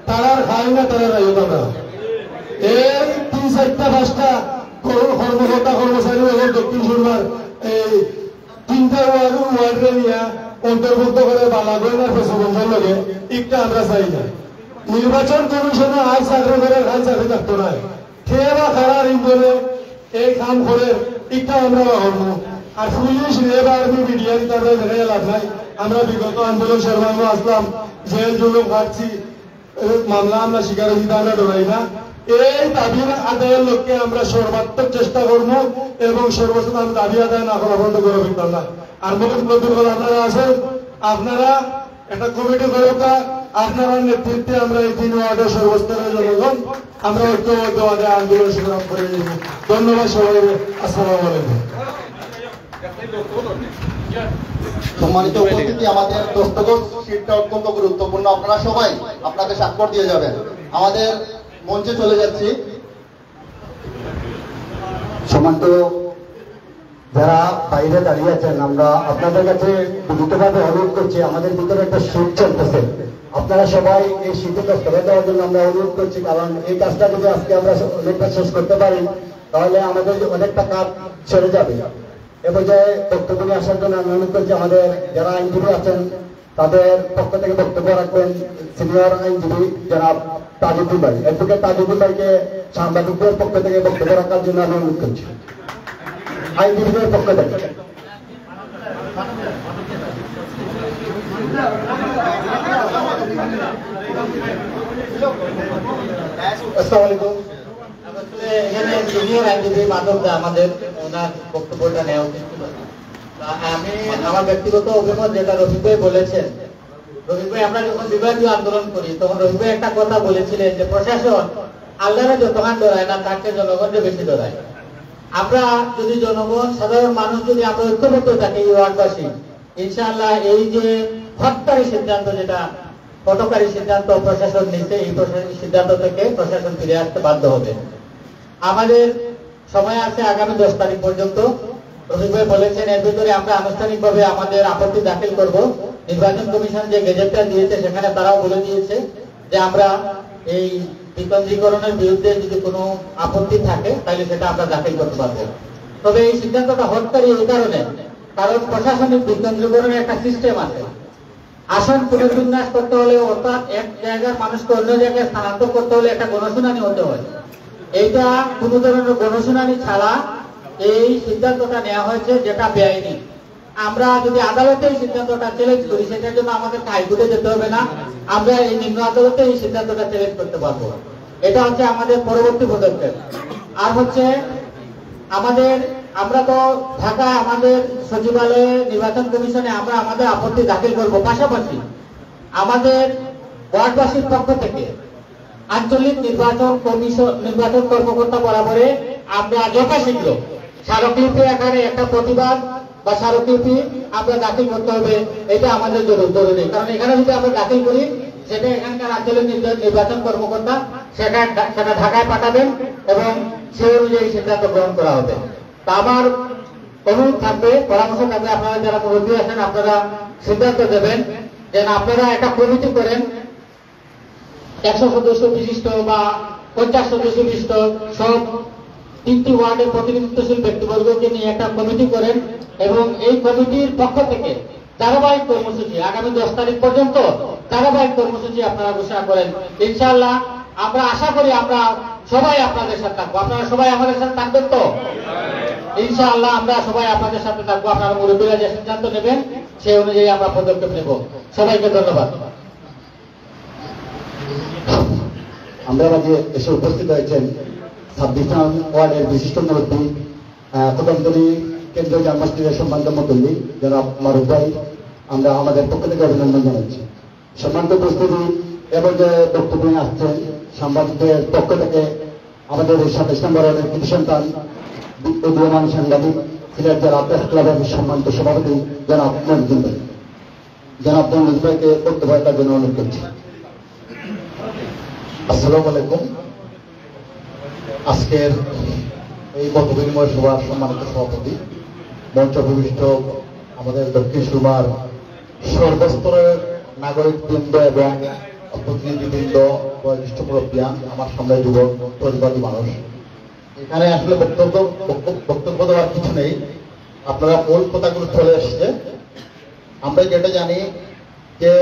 তারা খাই না, তারা রাইতাম না। এই 3-4-5টা কর্মকর্তা কর্মচারী দক্ষিণ সুরমার এই 3টা ওয়ার্ডে নিয়ে অন্তর্ভুক্ত করে বালাগঞ্জের প্রেসিডেন্টের লগে একটা আমরা চাই না। নির্বাচন কমিশনে আজ চাকরি করে খাই চাকরি থাকতো না, খেয়ে বা খারাপ ইন্দোলে এই কাম করে একটা আমরা হব। আর পুলিশ রেব আর্মি মিডিয়া তাদের দেখে লাভ নাই। আমরা বিগত আন্দোলন সর্বাঙ্গ আসলাম, জেল জুলুম খাচ্ছি, মামলা আমরা স্বীকার দিতে আমরা ডরাই না। এই দাবি আদায়ের লক্ষ্যে আমরা সর্বাত্মক চেষ্টা করবো এবং সর্বোচ্চ দাবি আদায় না করা বন্ধ করে ফেলতাম না। আর নতুন আপনারা আছেন, আপনারা একটা কমিটি করা, আপনারা নেতৃত্বে আমরা এই 3 ওয়ার্ডের সর্বস্তরের জনগণ আমরা ঐক্যবদ্ধভাবে আন্দোলন সংগ্রাম করে যাব। ধন্যবাদ সবাইকে। আসসালামু আলাইকুম।
সম্মানিত উপস্থিতি, আমাদের দস্তখত শীটটা অত্যন্ত গুরুত্বপূর্ণ। আপনারা সবাই আপনাদের স্বাক্ষর দিয়ে যাবেন। আমাদের মঞ্চে চলে যাচ্ছি।
সম্মানিত যারা বাইরে দাঁড়িয়ে আছেন, আমরা আপনাদের কাছে বিনীতভাবে অনুরোধ করছি, আমাদের ভিতরে একটা শীত চলতেছে, আপনারা সবাই এই শীতের দস্তখত দেওয়ার জন্য আমরা অনুরোধ করছি। কারণ এই কাজটা যদি আজকে আমরা অনেকটা শেষ করতে পারি তাহলে আমাদের অনেকটা কাজ ছেড়ে যাবে। এ পর্যায়ে বক্তব্য নিয়ে আসার জন্য আমি অনুরোধ করছি আমাদের যারা আইনজীবী আছেন তাদের পক্ষ থেকে বক্তব্য রাখবেন সিনিয়র আইনজীবী জনাব তাজউদ্দিন ভাই। অ্যাডভোকেট তাজউদ্দিন ভাইকে সাংবাদিকদের পক্ষ থেকে বক্তব্য রাখার জন্য আমি অনুরোধ করছি আইনজীবীদের পক্ষ থেকে। আসসালামু আলাইকুম।
এখানে জুনিয়র আইনজীবী মাধব দা আমাদের ওনার বক্তব্যটা নেওয়া উচিত ছিল। আমি আমার ব্যক্তিগত অভিমত যেটা রফিক ভাই বলেছেন
রফিক ভাই আমরা যখন বিভাগীয় আন্দোলন করি তখন রফিক ভাই একটা কথা বলেছিলেন যে প্রশাসন আল্লাহরা যতক্ষণ ডরায় না তার চেয়ে জনগণকে বেশি ডরায়। আমরা যদি জনগণ সাধারণ মানুষ যদি আমরা ঐক্যবদ্ধ থাকি এই ওয়ার্ডবাসী, ইনশাআল্লাহ এই যে হটকারী সিদ্ধান্ত যেটা হটকারী সিদ্ধান্ত প্রশাসন নিচ্ছে, এই সিদ্ধান্ত থেকে প্রশাসন ফিরে আসতে বাধ্য হবে। আমাদের সময় আছে আগামী 10 তারিখ পর্যন্ত। রফিক ভাই বলেছেন এর ভিতরে আমরা আনুষ্ঠানিকভাবে আমাদের আপত্তি দাখিল করব। নির্বাচন কমিশন যে গেজেটটা দিয়েছে সেখানে তারাও বলে দিয়েছে যে আমরা এই বিকেন্দ্রীকরণের বিরুদ্ধে যদি কোনো আপত্তি থাকে তাহলে সেটা আমরা দাখিল করতে পারবো। তবে এই সিদ্ধান্তটা হটকারী এই কারণে, কারণ প্রশাসনিক বিকেন্দ্রীকরণের একটা সিস্টেম আছে। আসন পুনর্বিন্যাস করতে হলে অর্থাৎ এক জায়গার মানুষকে অন্য জায়গায় স্থানান্তর করতে হলে একটা গণশুনানি হতে হয়। এইটা কোন ধরনের গণশুনানি ছাড়া এই সিদ্ধান্তটা নেওয়া হয়েছে, যেটা বেআইনি। আমরা যদি আদালতে এই সিদ্ধান্তটা চ্যালেঞ্জ করি সেটার জন্য আমাদের হাইকোর্টে যেতে হবে না, আমরা এই নিম্ন আদালতে এই সিদ্ধান্তটা চ্যালেঞ্জ করতে পারবো। এটা হচ্ছে আমাদের পরবর্তী পদক্ষেপ। আর হচ্ছে আমরা তো ঢাকায় আমাদের সচিবালয়ে নির্বাচন কমিশনে আমরা আমাদের আপত্তি দাখিল করব। পাশাপাশি আমাদের ওয়ার্ডবাসীর পক্ষ থেকে আঞ্চলিক নির্বাচন কর্মকর্তা বরাবরে আমরা যথাশীঘ্র স্মারকলিপি আকারে একটা প্রতিবাদ বা স্মারকলিপি আমরা দাখিল করতে হবে। এটা আমাদের জরুরি, কারণ এখানে যদি আমরা দাখিল করি সেটা এখানকার আঞ্চলিক নির্বাচন কর্মকর্তা সেটা ঢাকায় পাঠাবেন এবং সেই অনুযায়ী সিদ্ধান্ত গ্রহণ করা হবে। তা আমার অনুরোধ থাকবে, পরামর্শ থাকবে, আপনারা যারা মুরব্বী আছেন আপনারা সিদ্ধান্ত দেবেন যে আপনারা একটা কমিটি করেন, 100 সদস্য বিশিষ্ট বা 50 সদস্য বিশিষ্ট সব 3টি ওয়ার্ডের প্রতিনিধিত্বশীল ব্যক্তিবর্গকে নিয়ে একটা কমিটি করেন এবং এই কমিটির পক্ষ থেকে ধারাবাহিক কর্মসূচি আগামী 10 তারিখ পর্যন্ত ধারাবাহিক কর্মসূচি আপনারা ঘোষণা করেন। ইনশাআল্লাহ আমরা আশা করি আমরা সবাই আপনাদের সাথে থাকবো। আপনারা সবাই আমাদের সাথে থাকবেন তো? ইনশাআল্লাহ আমরা সবাই আপনাদের সাথে থাকবো। আপনারা মুরব্বীরা যে সিদ্ধান্ত নেবেন সেই অনুযায়ী আমরা পদক্ষেপ নেব। সবাইকে ধন্যবাদ।
আমরা মাঝে এসে উপস্থিত হয়েছেন 26 নং ওয়ার্ডের বিশিষ্ট মুরব্বী কদমতলী কেন্দ্রীয় জামা মসজিদের সম্মানিত মুরব্বী জনাব মারুফ ভাই, আমরা আমাদের পক্ষ থেকে অভিনন্দন জানাচ্ছি। সম্মানিত উপস্থিতি এবং যে বক্তব্য নিয়ে আসছেন সাংবাদিকদের পক্ষ থেকে আমাদের 27 নম্বর ওয়ার্ডের কৃতি সন্তান উদীয়মান সাংবাদিক সিলেট জেলা প্রেস ক্লাবের সম্মানিত সভাপতি জনাব মহিউদ্দিন ভাই, জনাব মহিউদ্দিন ভাইকে বক্তব্য রাখার জন্য অনুরোধ করছি।
আসসালামু আলাইকুম। আজকের এই মত বিনিময় সভার সম্মানিত সভাপতি, মঞ্চ ভূমিষ্ঠ আমাদের দক্ষিণ সুরমার সর্বস্তরের নাগরিকবৃন্দ এবং প্রতিনিধিবৃন্দ, বয়োজ্যেষ্ঠ মুরব্বিয়ান, আমার সামনে যুবক পরিবারী মানুষ, এখানে আসলে বক্তব্য দেওয়ার কিছু নেই। আপনারা মূল কথাগুলো চলে এসছে। আমরা যেটা জানি যে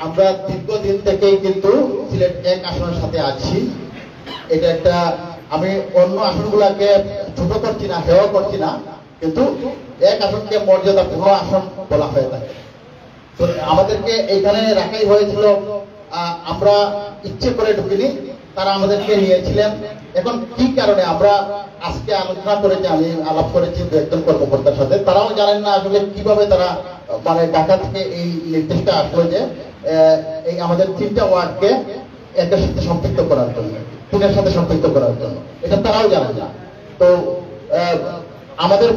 আমরা দীর্ঘদিন থেকেই কিন্তু সিলেট 1 আসনের সাথে আছি। এটা একটা, আমি অন্য আসনগুলাকে ছোট করছি না, হেয় করছি না, কিন্তু 1 আসনকে মর্যাদাপূর্ণ আসন বলা হয়ে থাকে। তো আমাদেরকে এখানে রাখাই হয়েছিল, আমরা ইচ্ছে করে ঢুকিনি, তারা আমাদেরকে নিয়েছিলেন। এখন কি কারণে আমরা আজকে আলোচনা করেছি, আমি আলাপ করেছি 2-1 কর্মকর্তার সাথে, তারাও জানেন না আসলে কিভাবে তারা মানে ঢাকা থেকে এই নির্দেশটা আসলো যে এই আমাদের 3টা ওয়ার্ডকে একের সাথে সম্পৃক্ত করার জন্য, 3-এর সাথে সম্পৃক্ত করার জন্য, এটা তারাও জানেন না। তো আমাদের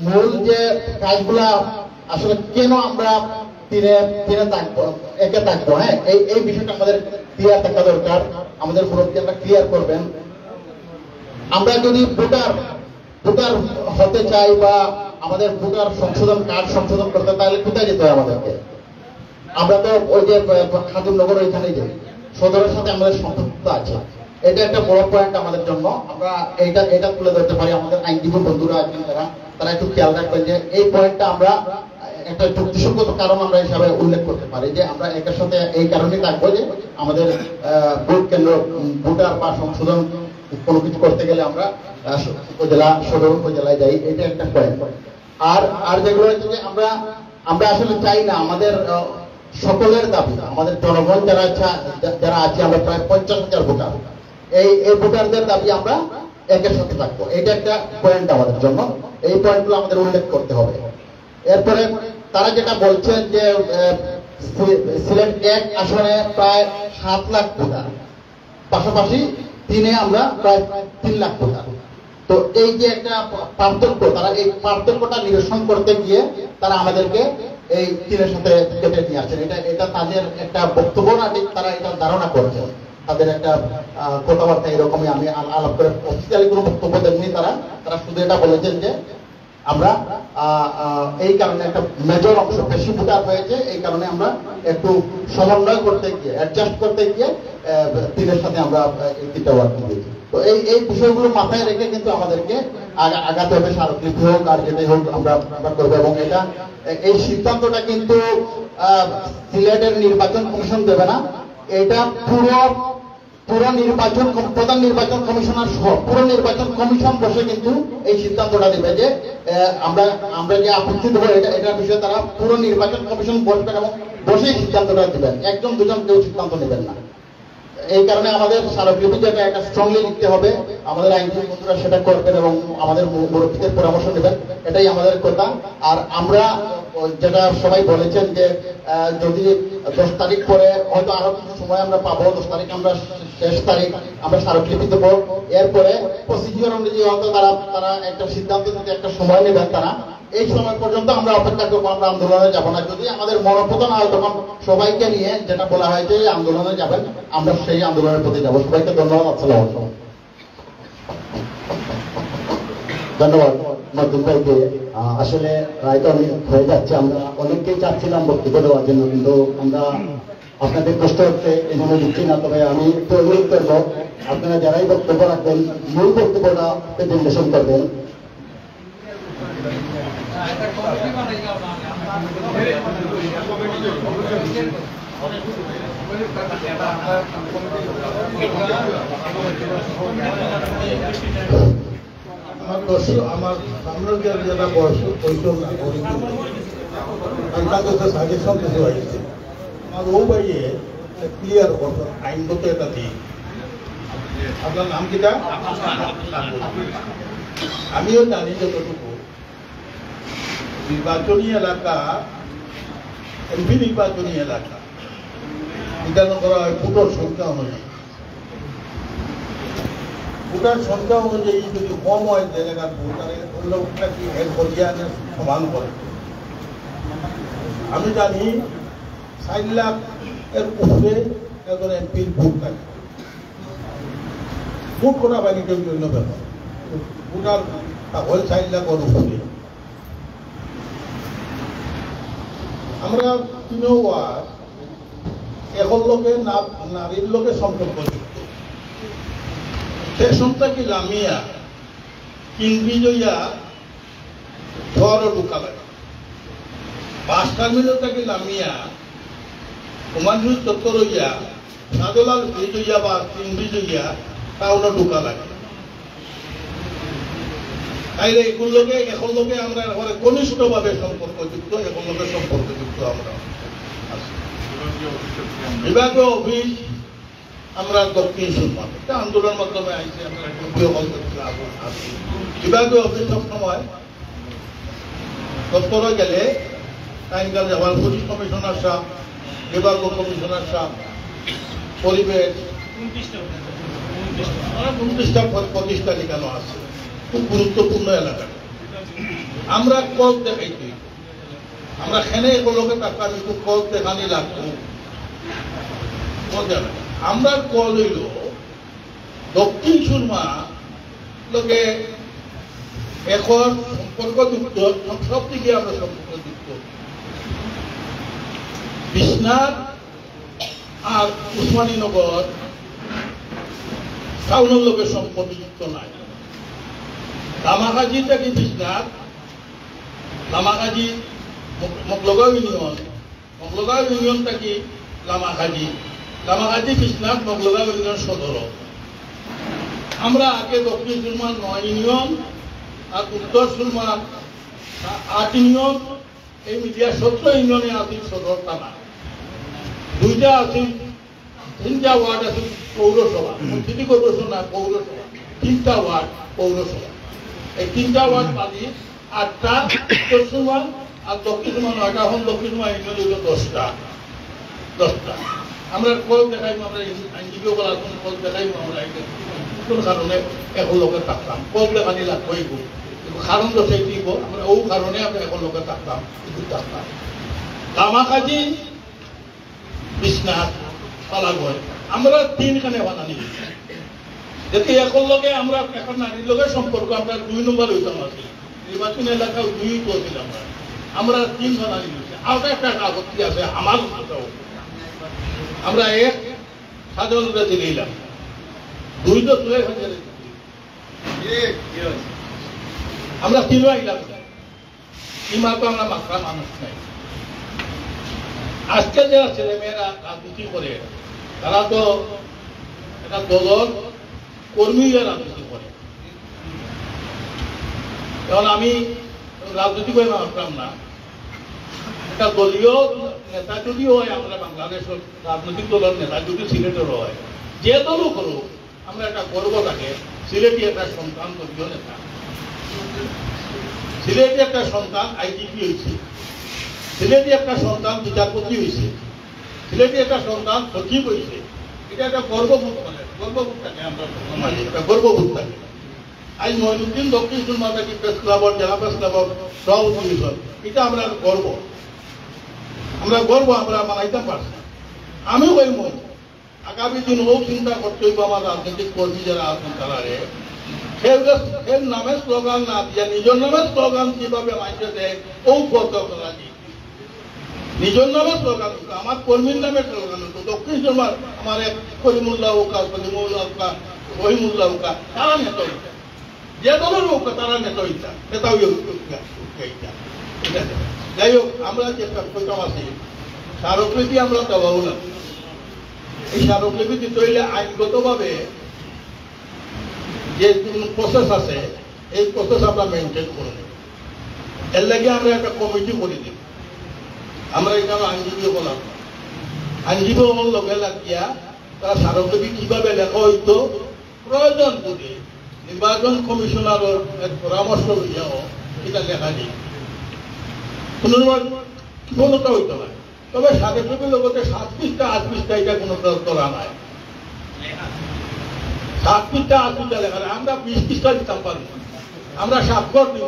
মূল যে কাজগুলা আসলে কেন আমরা 3-এ থাকবো, 1-এ থাকবো, হ্যাঁ, এই বিষয়টা আমাদের ক্লিয়ার থাকা দরকার। আমাদের মুরব্বীরা ক্লিয়ার করবেন। আমরা যদি ভোটার হতে চাই বা আমাদের ভোটার সংশোধন কার্ড সংশোধন করতে, তাহলে কোথায় যেতে হয় আমাদেরকে? আমরা তো ওই যে খাদুমনগর ওইখানেই যাই, সদরের সাথে আমাদের সম্পৃক্ত আছে। এটা একটা বড় পয়েন্ট আমাদের জন্য। আমরা এটা তুলে ধরতে পারি। আমাদের আইনজীবী বন্ধুরা আছেন তারা একটু খেয়াল রাখবেন যে এই পয়েন্টটা আমরা একটা যুক্তিসঙ্গত কারণ আমরা হিসাবে উল্লেখ করতে পারি যে আমরা একের সাথে এই কারণেই থাকবো যে আমাদের ভোট কেন্দ্র ভোটার বা সংশোধন কোনো কিছু করতে গেলে আমরা উপজেলা সদর উপজেলায় যাই। এটা একটা পয়েন্ট। আর যেগুলো হচ্ছে যে আমরা আসলে চাই না, আমাদের সকলের দাবি, আমাদের জনগণ যারা আছে, আমরা প্রায় 50,000 ভোটার, এই ভোটারদের দাবি আমরা একের সাথে থাকবো। এটা একটা পয়েন্ট আমাদের জন্য। এই পয়েন্টগুলো আমাদের উল্লেখ করতে হবে। এরপরে তারা যেটা বলছেন যে সিলেট 1 আসনে প্রায় 7 লাখ ভোটার, পাশাপাশি 3-এ আমরা প্রায় 3 লাখ ভোটার। তো এই যে একটা পার্থক্য, তারা এই পার্থক্যটা নিরসন করতে গিয়ে তারা আমাদেরকে এই 3-এর সাথে কেটে নিয়ে আসছেন। এটা তাদের একটা বক্তব্য না, ঠিক তারা এটা ধারণা করছে, তাদের একটা কথাবার্তা এরকমই। আমি আলাপ করে অফিসিয়ালি কোনো বক্তব্য দেননি তারা শুধু এটা বলেছেন যে আমরা এই কারণে একটা মেজর অংশ বেশি ভোটার হয়েছে, এই কারণে আমরা একটু সমন্বয় করতে গিয়ে, অ্যাডজাস্ট করতে গিয়ে 3-এর সাথে আমরা এই 3টা ওয়ার্ড দিয়েছি। তো এই বিষয়গুলো মাথায় রেখে কিন্তু আমাদেরকে আগাতে হবে, স্মারকলিপি হোক আর যেটাই হোক আমরা করবো। এবং এই সিদ্ধান্তটা কিন্তু সিলেটের নির্বাচন কমিশন দেবে না, এটা পুরো নির্বাচন প্রধান নির্বাচন কমিশনার সহ পুরো নির্বাচন কমিশন বসে কিন্তু এই সিদ্ধান্তটা দেবে যে আমরা যে আপত্তি দেবো এটার বিষয়ে তারা পুরো নির্বাচন কমিশন বসবেন এবং বসেই সিদ্ধান্তটা দেবেন, 1-2 কেউ সিদ্ধান্ত নেবেন না। এই কারণে আমাদের স্মারকলিপি যেটা একটা স্ট্রংলি লিখতে হবে, আমাদের আইনজীবী বন্ধুরা সেটা করবেন এবং আমাদের মুরব্বীদের পরামর্শ নেবেন, এটাই আমাদের কথা। আর আমরা যেটা সবাই বলেছেন যে যদি 10 তারিখ পরে হয়তো আরো কিছু সময় আমরা পাবো, 10 তারিখ আমরা শেষ তারিখ আমরা স্মারকলিপি দেবো, এরপরে প্রসিডিওর অনুযায়ী হয়তো তারা একটা সিদ্ধান্ত নিতে একটা সময় নেবেন। তারা এই সময় পর্যন্ত আমরা অপেক্ষা করবো, আমরা আন্দোলনে যাবো না। যদি আমাদের মনোপতন হয় তখন সবাইকে নিয়ে যেটা বলা হয়েছে আন্দোলনে যাবেন, আমরা সেই আন্দোলনের প্রতি যাবো। সবাইকে ধন্যবাদ। আসসালামু আলাইকুম।
ধন্যবাদ মজদুর ভাইকে। আসলে রায়টা অনেক হয়ে যাচ্ছে, আমরা অনেককেই চাচ্ছিলাম বক্তব্য দেওয়ার জন্য, কিন্তু আমরা আপনাদের কষ্ট হচ্ছে এই জন্য দিচ্ছি না। তবে আমি একটু অনুরোধ করবো, আপনারা যারাই বক্তব্য রাখবেন মূল বক্তব্যটা প্রেজেন্টেশন করবেন।
আমার সামনের যেটা বয়স সাজেশন কিছু হয়েছে আমার ও ভাইয়ে ক্লিয়ার করতো আইনগত এটা দিই। আপনার নাম কিটা? আমিও জানি যতটুকু নির্বাচনী এলাকা, এমপি নির্বাচনী এলাকা বিধান করা হয় ভোটার সংখ্যা অনুযায়ী। ভোটার সংখ্যা অনুযায়ী যদি কম হয় এলাকার ভোটারের লোকটা কি এর পর্যায়ে সমান করে। আমি জানি 4 লাখ এর উপরে একজন এমপির ভোট থাকে। ভোট করা বাইরে কেউ জন্য ব্যাপার, ভোটার হয় 4 লাখের উপরে। আমরা 3 ওয়ার্ড এখন লোকে নারীর লোকে সম্পর্ক যুক্ত। স্টেশনটা কি লামিয়া কিংবিজয়া শহর ঢুকা লাগে, বাস টার্মিনালটা কি লামিয়া হুমায়ুন চত্বর হইয়া সাদলাল ব্রিজ হইয়া বা কিংব্রিজ হইয়া টাউনে ঢুকা লাগে। তাইলে এগুলোকে এখন লোকে আমরা ঘনিষ্ঠভাবে সম্পর্কযুক্ত, এখন লোকের সম্পর্কযুক্ত আমরা বিভাগীয় অফিস আমরা দক্ষিণ সুরমা একটা আন্দোলনের মাধ্যমে আইছি। আমরা বিভাগীয় অফিস সবসময় দপ্তরে গেলে টাইমকাল যাওয়ার পুলিশ কমিশনার সাহেব, বিভাগীয় কমিশনার সাহেব, পরিবেশ 29টা প্রতিষ্ঠা লিখানো আছে, খুব গুরুত্বপূর্ণ এলাকা। আমরা কল দেখাইছি, আমরা খেনে এগুলোকে টাকা একটু কল দেখানি লাগতো। আমরা কল হইল দক্ষিণ সুরমা লোকে এখন সম্পর্কযুক্ত, সব দিকে আমরা সম্পর্কযুক্ত। বিশ্বনাথ আর উসমানীনগর টাউনের লোকের সম্পর্কযুক্ত নাই। লামাগাজী থেকে বিশ্বনাথ, লামাগাজী মগলগাঁও ইউনিয়ন থেকে লামাগাজী, লামাগাজী বিশ্বনাথ মগলগাঁও ইউনিয়ন সদর। আমরা আগে দক্ষিণ সুরমার 9 ইউনিয়ন আর উত্তর সুরমার 8 ইউনিয়ন, এই মিডিয়া 17 ইউনিয়নে আছে সদর থানা। 2টা আছে, 3টা ওয়ার্ড আছে পৌরসভা, সিটি কর্পোরেশন না পৌরসভা, 3টা ওয়ার্ড পৌরসভা। এই 3টা ওয়ার্ড পালি 8টা উত্তর সুরমা আর দক্ষিণ সুরমা 9টা, এখন দক্ষিণ সুরমা ইউনিয়ন হইল 10টা। 10টা আমরা কল দেখাইব, আমরা আইনজীবীও বলার কল দেখাইব, আমরা কোন কারণে এখন লোকের থাকতাম কল দেখানি লাগবেই কিন্তু কারণ তো সেই দিব আমরা ও কারণে আমরা এখন লোকের থাকতাম কিন্তু থাকতাম কামাকাজি বিশ্বনাথ পালাগড় আমরা 3খানে বানানি যাতে এখন লোকে আমরা এখন নারীর লোকের সম্পর্ক আমরা 2 নম্বর হইতাম আছি নির্বাচন এলাকায় 2 করছিলাম আমরা 3 বানানি হয়েছে আর একটা আপত্তি আছে আমার আমরা এক সাধারণরা দিলাম 2 তো তুলে আমরা 3 আইলাম সীমা তো আমরা মাত্রা মানুষ নাই আজকে যারা ছেলেমেয়েরা রাজনীতি করে তারা তো একটা দলের কর্মীরা রাজনীতি করে কারণ আমি রাজনীতি করে মানতাম না একটা দলীয় নেতা যদি হয় আমরা বাংলাদেশের রাজনৈতিক দলের নেতা যদি সিলেটের হয় যে দলও করুক আমরা একটা গর্ব থাকে সিলেটি একটা সন্তান দলীয় নেতা সিলেটি একটা সন্তান আইজিপি হয়েছে সিলেটি একটা সন্তান বিচারপতি হয়েছে সিলেটি একটা সন্তান সচিব হয়েছে এটা একটা গর্ববোধ মানে গর্ববোধ থাকে আমরা সমাজে একটা গর্ববোধ থাকে আজ মহিনুদ্দিন দক্ষিণ সুরমাতাকি প্রেস ক্লাবর জেলা প্রেস ক্লাবর সভাপতি হয়েছেন এটা আমরা গর্ব আমরা মানাইতাম পারছি আমি ওই মন আগামী দিন ও চিন্তা করতে হইব আমার রাজনৈতিক কর্মী যারা আছেন তারা এর নামে স্লোগান না দিয়ে নিজের নামে স্লোগান কিভাবে মাইছে দেয় ও কত করা নিজের নামে স্লোগান হতো আমার কর্মীর নামে স্লোগান হতো দক্ষিণ সুরমার আমার এক করিমুল্লাহ উকা সলিমুল্লাহ উকা রহিমুল্লাহ উকা তারা নেতা হইতা যে দলের উকা তারা নেতা হইতা নেতাও যাই হোক আমরা যে কইতাম আছি স্মারকলিপি আমরা দেওয়াও না এই স্মারকলিপি দিতে হইলে আইনগতভাবে যে প্রসেস আছে এই প্রসেস আমরা মেনটেন করে নেব এর লাগে আমরা একটা কমিটি করে দিব আমরা এখানে আইনজীবী বললাম আইনজীবী হল লগে লাগিয়া তারা স্মারকলিপি কিভাবে লেখা হইতো প্রয়োজন যদি নির্বাচন কমিশনারের পরামর্শ লইয়াও এটা লেখা নেই কোনোটা হইতো না তবে স্মারকলিপির লগতে 7 পৃষ্ঠা 8 পৃষ্ঠা এটা কোনো করা নাই 7 পৃষ্ঠা 8 পৃষ্ঠা লেখা নাই আমরা 20 পৃষ্ঠা দিতাম পারি আমরা স্বাক্ষর দিব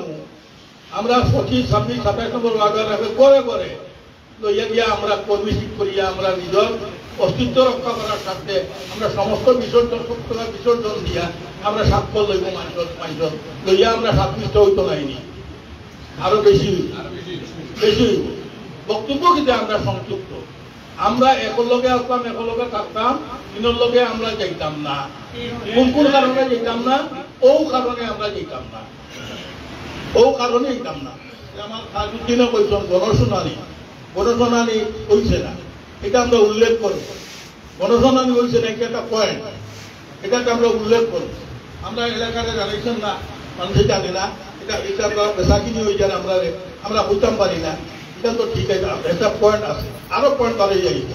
আমরা 25 26 27 নম্বর ওয়ার্ডের করে করে লইয়া দিয়া আমরা কর্মী ঠিক করিয়া আমরা নিজের অস্তিত্ব রক্ষা করার স্বার্থে আমরা সমস্ত বিসর্জন দিয়া আমরা স্বাক্ষর লইব মানুষ লইয়া আমরা 7 পৃষ্ঠা হইতো নাইনি আরো বেশি বেশি বক্তব্য কিন্তু আমরা সংযুক্ত আমরা একলগে আসতাম একলগে থাকতাম তিনের লগে আমরা যাইতাম না কোন কারণে যাইতাম না ও কারণে আমরা যাইতাম না ও কারণে যাইতাম না আমার খাজুদ্দিনে কইছেন গণশুনানি হইছে না এটা আমরা উল্লেখ করি গণশুনানি হইছে না একটা পয়েন্ট এটাকে আমরা উল্লেখ করি আমরা এলাকাতে জানাইছেন না মানুষ জানে না এটা আমরা বেসাকিনি হয়ে যান আমরা বুঝতাম পারি না এটা তো ঠিক আছে একটা পয়েন্ট আছে আরো পয়েন্ট বাড়ে যাইত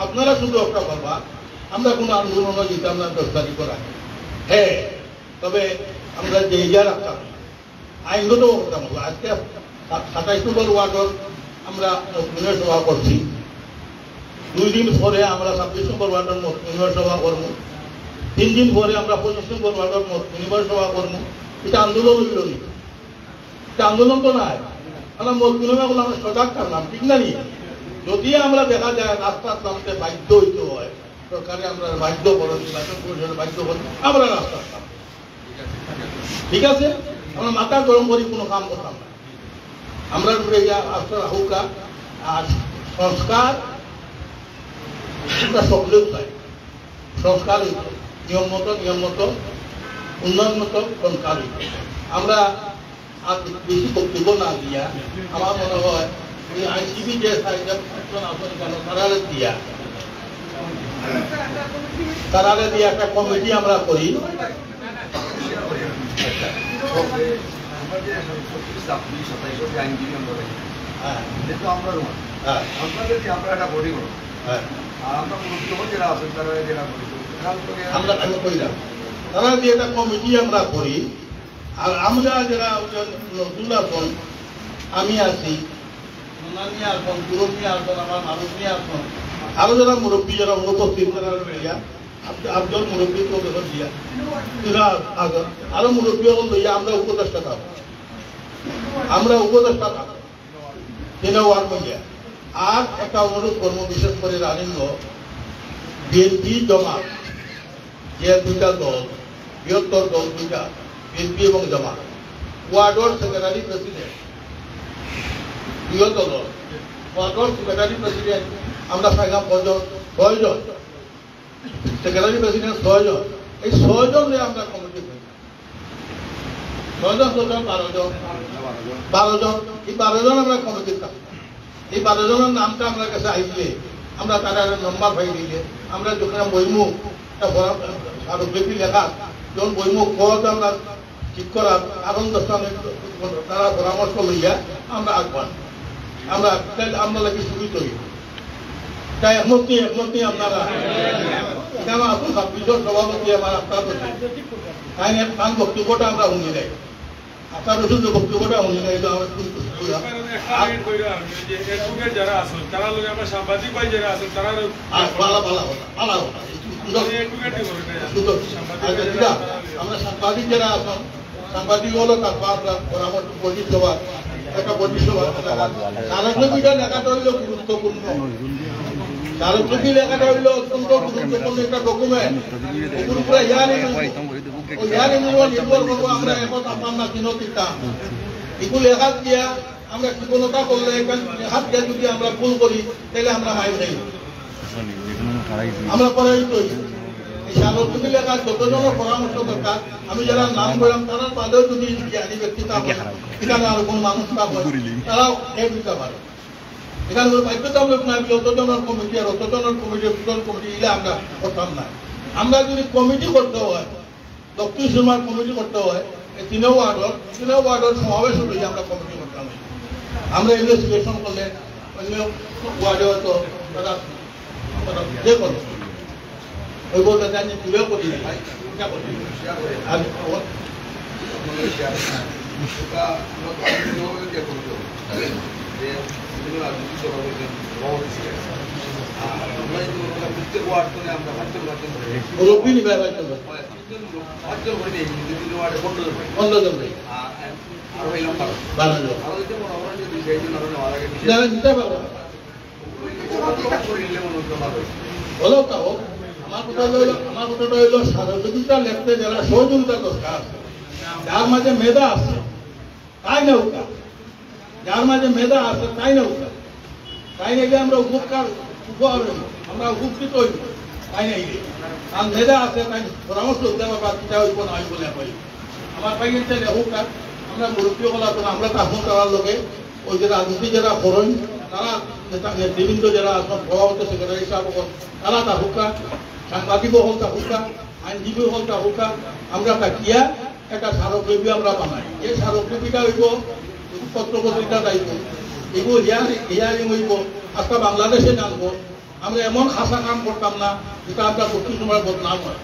আপনারা শুধু একটা বলবা আমরা কোনো আন্দোলনও দিতাম না 10 তারিখের আগে হ্যাঁ তবে আমরা যে ইয়া রাখতাম আইনগত করতাম আজকে 27 নম্বর ওয়ার্ডের আমরা মতবিনিময় সভা করছি 2 দিন পরে আমরা 26 নম্বর ওয়ার্ডের মতবিনিময় সভা করব 3 দিন পরে আমরা 25 নম্বর ওয়ার্ডের মতবিনিময় সভা করব এটা আন্দোলন হইল না এটা আন্দোলন তো নাই আমরা মতবিনিময় গুলো আমরা সজাগ করলাম ঠিক না নি যদি আমরা দেখা যায় রাস্তার নামতে বাধ্য হইতে হয় সরকারে আমরা বাধ্য করো নির্বাচন কমিশনের বাধ্য করি আমরা রাস্তার নাম ঠিক আছে আমরা মাথা গরম করি কোনো কাম করতাম না আমরা রাস্তা রাহুকা আর সংস্কার আমরা সকলেও চাই সংস্কার হইত নিয়ম মতো উন্নয়নমত সংস্কার হইত আমরা আর বেশি বক্তব্য না দিয়া আমার মনে হয় আইসিবি যে তারারে দিয়ে একটা কমিটি আমরা করি তারা দিয়ে একটা কমিটি আমরা করি আর আমরা যারা নতুন আসন আমি আছি আসন পুরনী আসন আমার মানুষ নিয়ে আসন আরো যারা মুরব্বী যারা অনুপস্থিত যারা লইয়া আটজন মুরব্বী প্রদর্শন দিয়া আরো মুরব্বী লইয়া আমরা উপদেষ্টা থাকবো তিনে ওয়ার্ড মহিলা আর একটা অনুরোধ করবো বিশেষ করে রানিং বিএনপি জামাত যে দুইটা দল বৃহত্তর দল দুইটা বিএনপি এবং জামাত ওয়ার্ডর সেক্রেটারি প্রেসিডেন্ট বৃহত্তর দল ওয়ার্ডর সেক্রেটারি প্রেসিডেন্ট আমরা পাইলাম 6 জন সেক্রেটারি প্রেসিডেন্ট 6 জন এই 6 জন আমরা কমিটি করি 6 জন 12 জন এই 12 জন আমরা কমিটি থাকি এই 12 জনের নামটা আমার কাছে আইলে আমরা তারা নম্বর পাই দিলে আমরা যখন বইমুখ স্মারকলিপি লেখা যখন বইমুখ পদ আমরা ঠিক করার আনন্দ স্থানে তারা পরামর্শ লইয়া আমরা আগবান আমরা লাগি শুরু করি তাই একমত নেই আপনারা কেন আপনি 26 সভাপতি আমার আপনার তাই তার বক্তব্যটা আমরা শুনি নাই আপনার শুধু বক্তব্যটা শুনি নাই
যারা আছেন তারা আমরা সাংবাদিক ভাই যারা আছেন তারা
আমরা সাংবাদিক যারা আছেন সাংবাদিক হলো তারপর আমরা পরামর্শ বডি সভা একটা বডি সভা স্মারকলিপিটা লেখাটা হইল গুরুত্বপূর্ণ স্মারকলিপি লেখাটা হইল অত্যন্ত গুরুত্বপূর্ণ একটা ডকুমেন্ট নির্ভর করবো আমরা এখন আমরা চিনতিতা এগুলো লেখা দিয়া আমরা কৃপণতা করলে লেখা দিয়া যদি আমরা ভুল করি তাহলে আমরা মাইল নেই আমরা পরাজিত হই এই স্মারকলিপি লেখার যতজনের পরামর্শ দরকার আমি যারা নাম বললাম তারা বাদেও যদি জ্ঞানী ব্যক্তি এখানে আর কোন মানুষ তারাও এই দিতে পারে এখানে বাধ্যতামূলক না অতজনের কমিটি আর অতজনের কমিটি কমিটি এলে আমরা করতাম না আমরা যদি কমিটি করতে হয় দক্ষিণ সীমার কমিটি করতে হয় এই 3 ওয়ার্ডের সমাবেশ হলে আমরা কমিটি করতাম আমরা ইনভেস্টিগেশন করলে অন্য ওয়ার্ডে হয়তো তারা যে করো ওই বলতে জানি তুলেও করি মুরব্বী নিবে হলো তাও আমার কথাটা হইল সহযোগিতা লেখতে যারা সহযোগিতা দরকার যার মাঝে মেধা আছে তাই নৌকা যার মাঝে মেধা আছে তাই নৌকা তাই নাকি আমরা আমরা উপকৃত হইব তাই নাই আর মেধা আছে তাই পরামর্শ দেওয়া বা কিটা হইব না হইব না পাই আমার পাইন চাইলে হোক আমরা মুরব্বী হলা তো আমরা কাপড় করার লোকে ওই যে রাজনীতি যারা করেন তারা নেতৃবৃন্দ যারা আসন সভাপতি সেক্রেটারি সাহেব তারা তা হোক সাংবাদিক হল তা হোক আইনজীবী হল তা হোক আমরা তাকিয়া একটা স্মারকলিপি আমরা বানাই এই স্মারকলিপিটা হইব পত্র পত্রিকা দায়িত্ব এগুলো হিয়ারিং হইব আজকে বাংলাদেশে জানবো আমরা এমন খাসা কাম করতাম না যেটা আমরা দক্ষিণ সীমার বদনাম হয়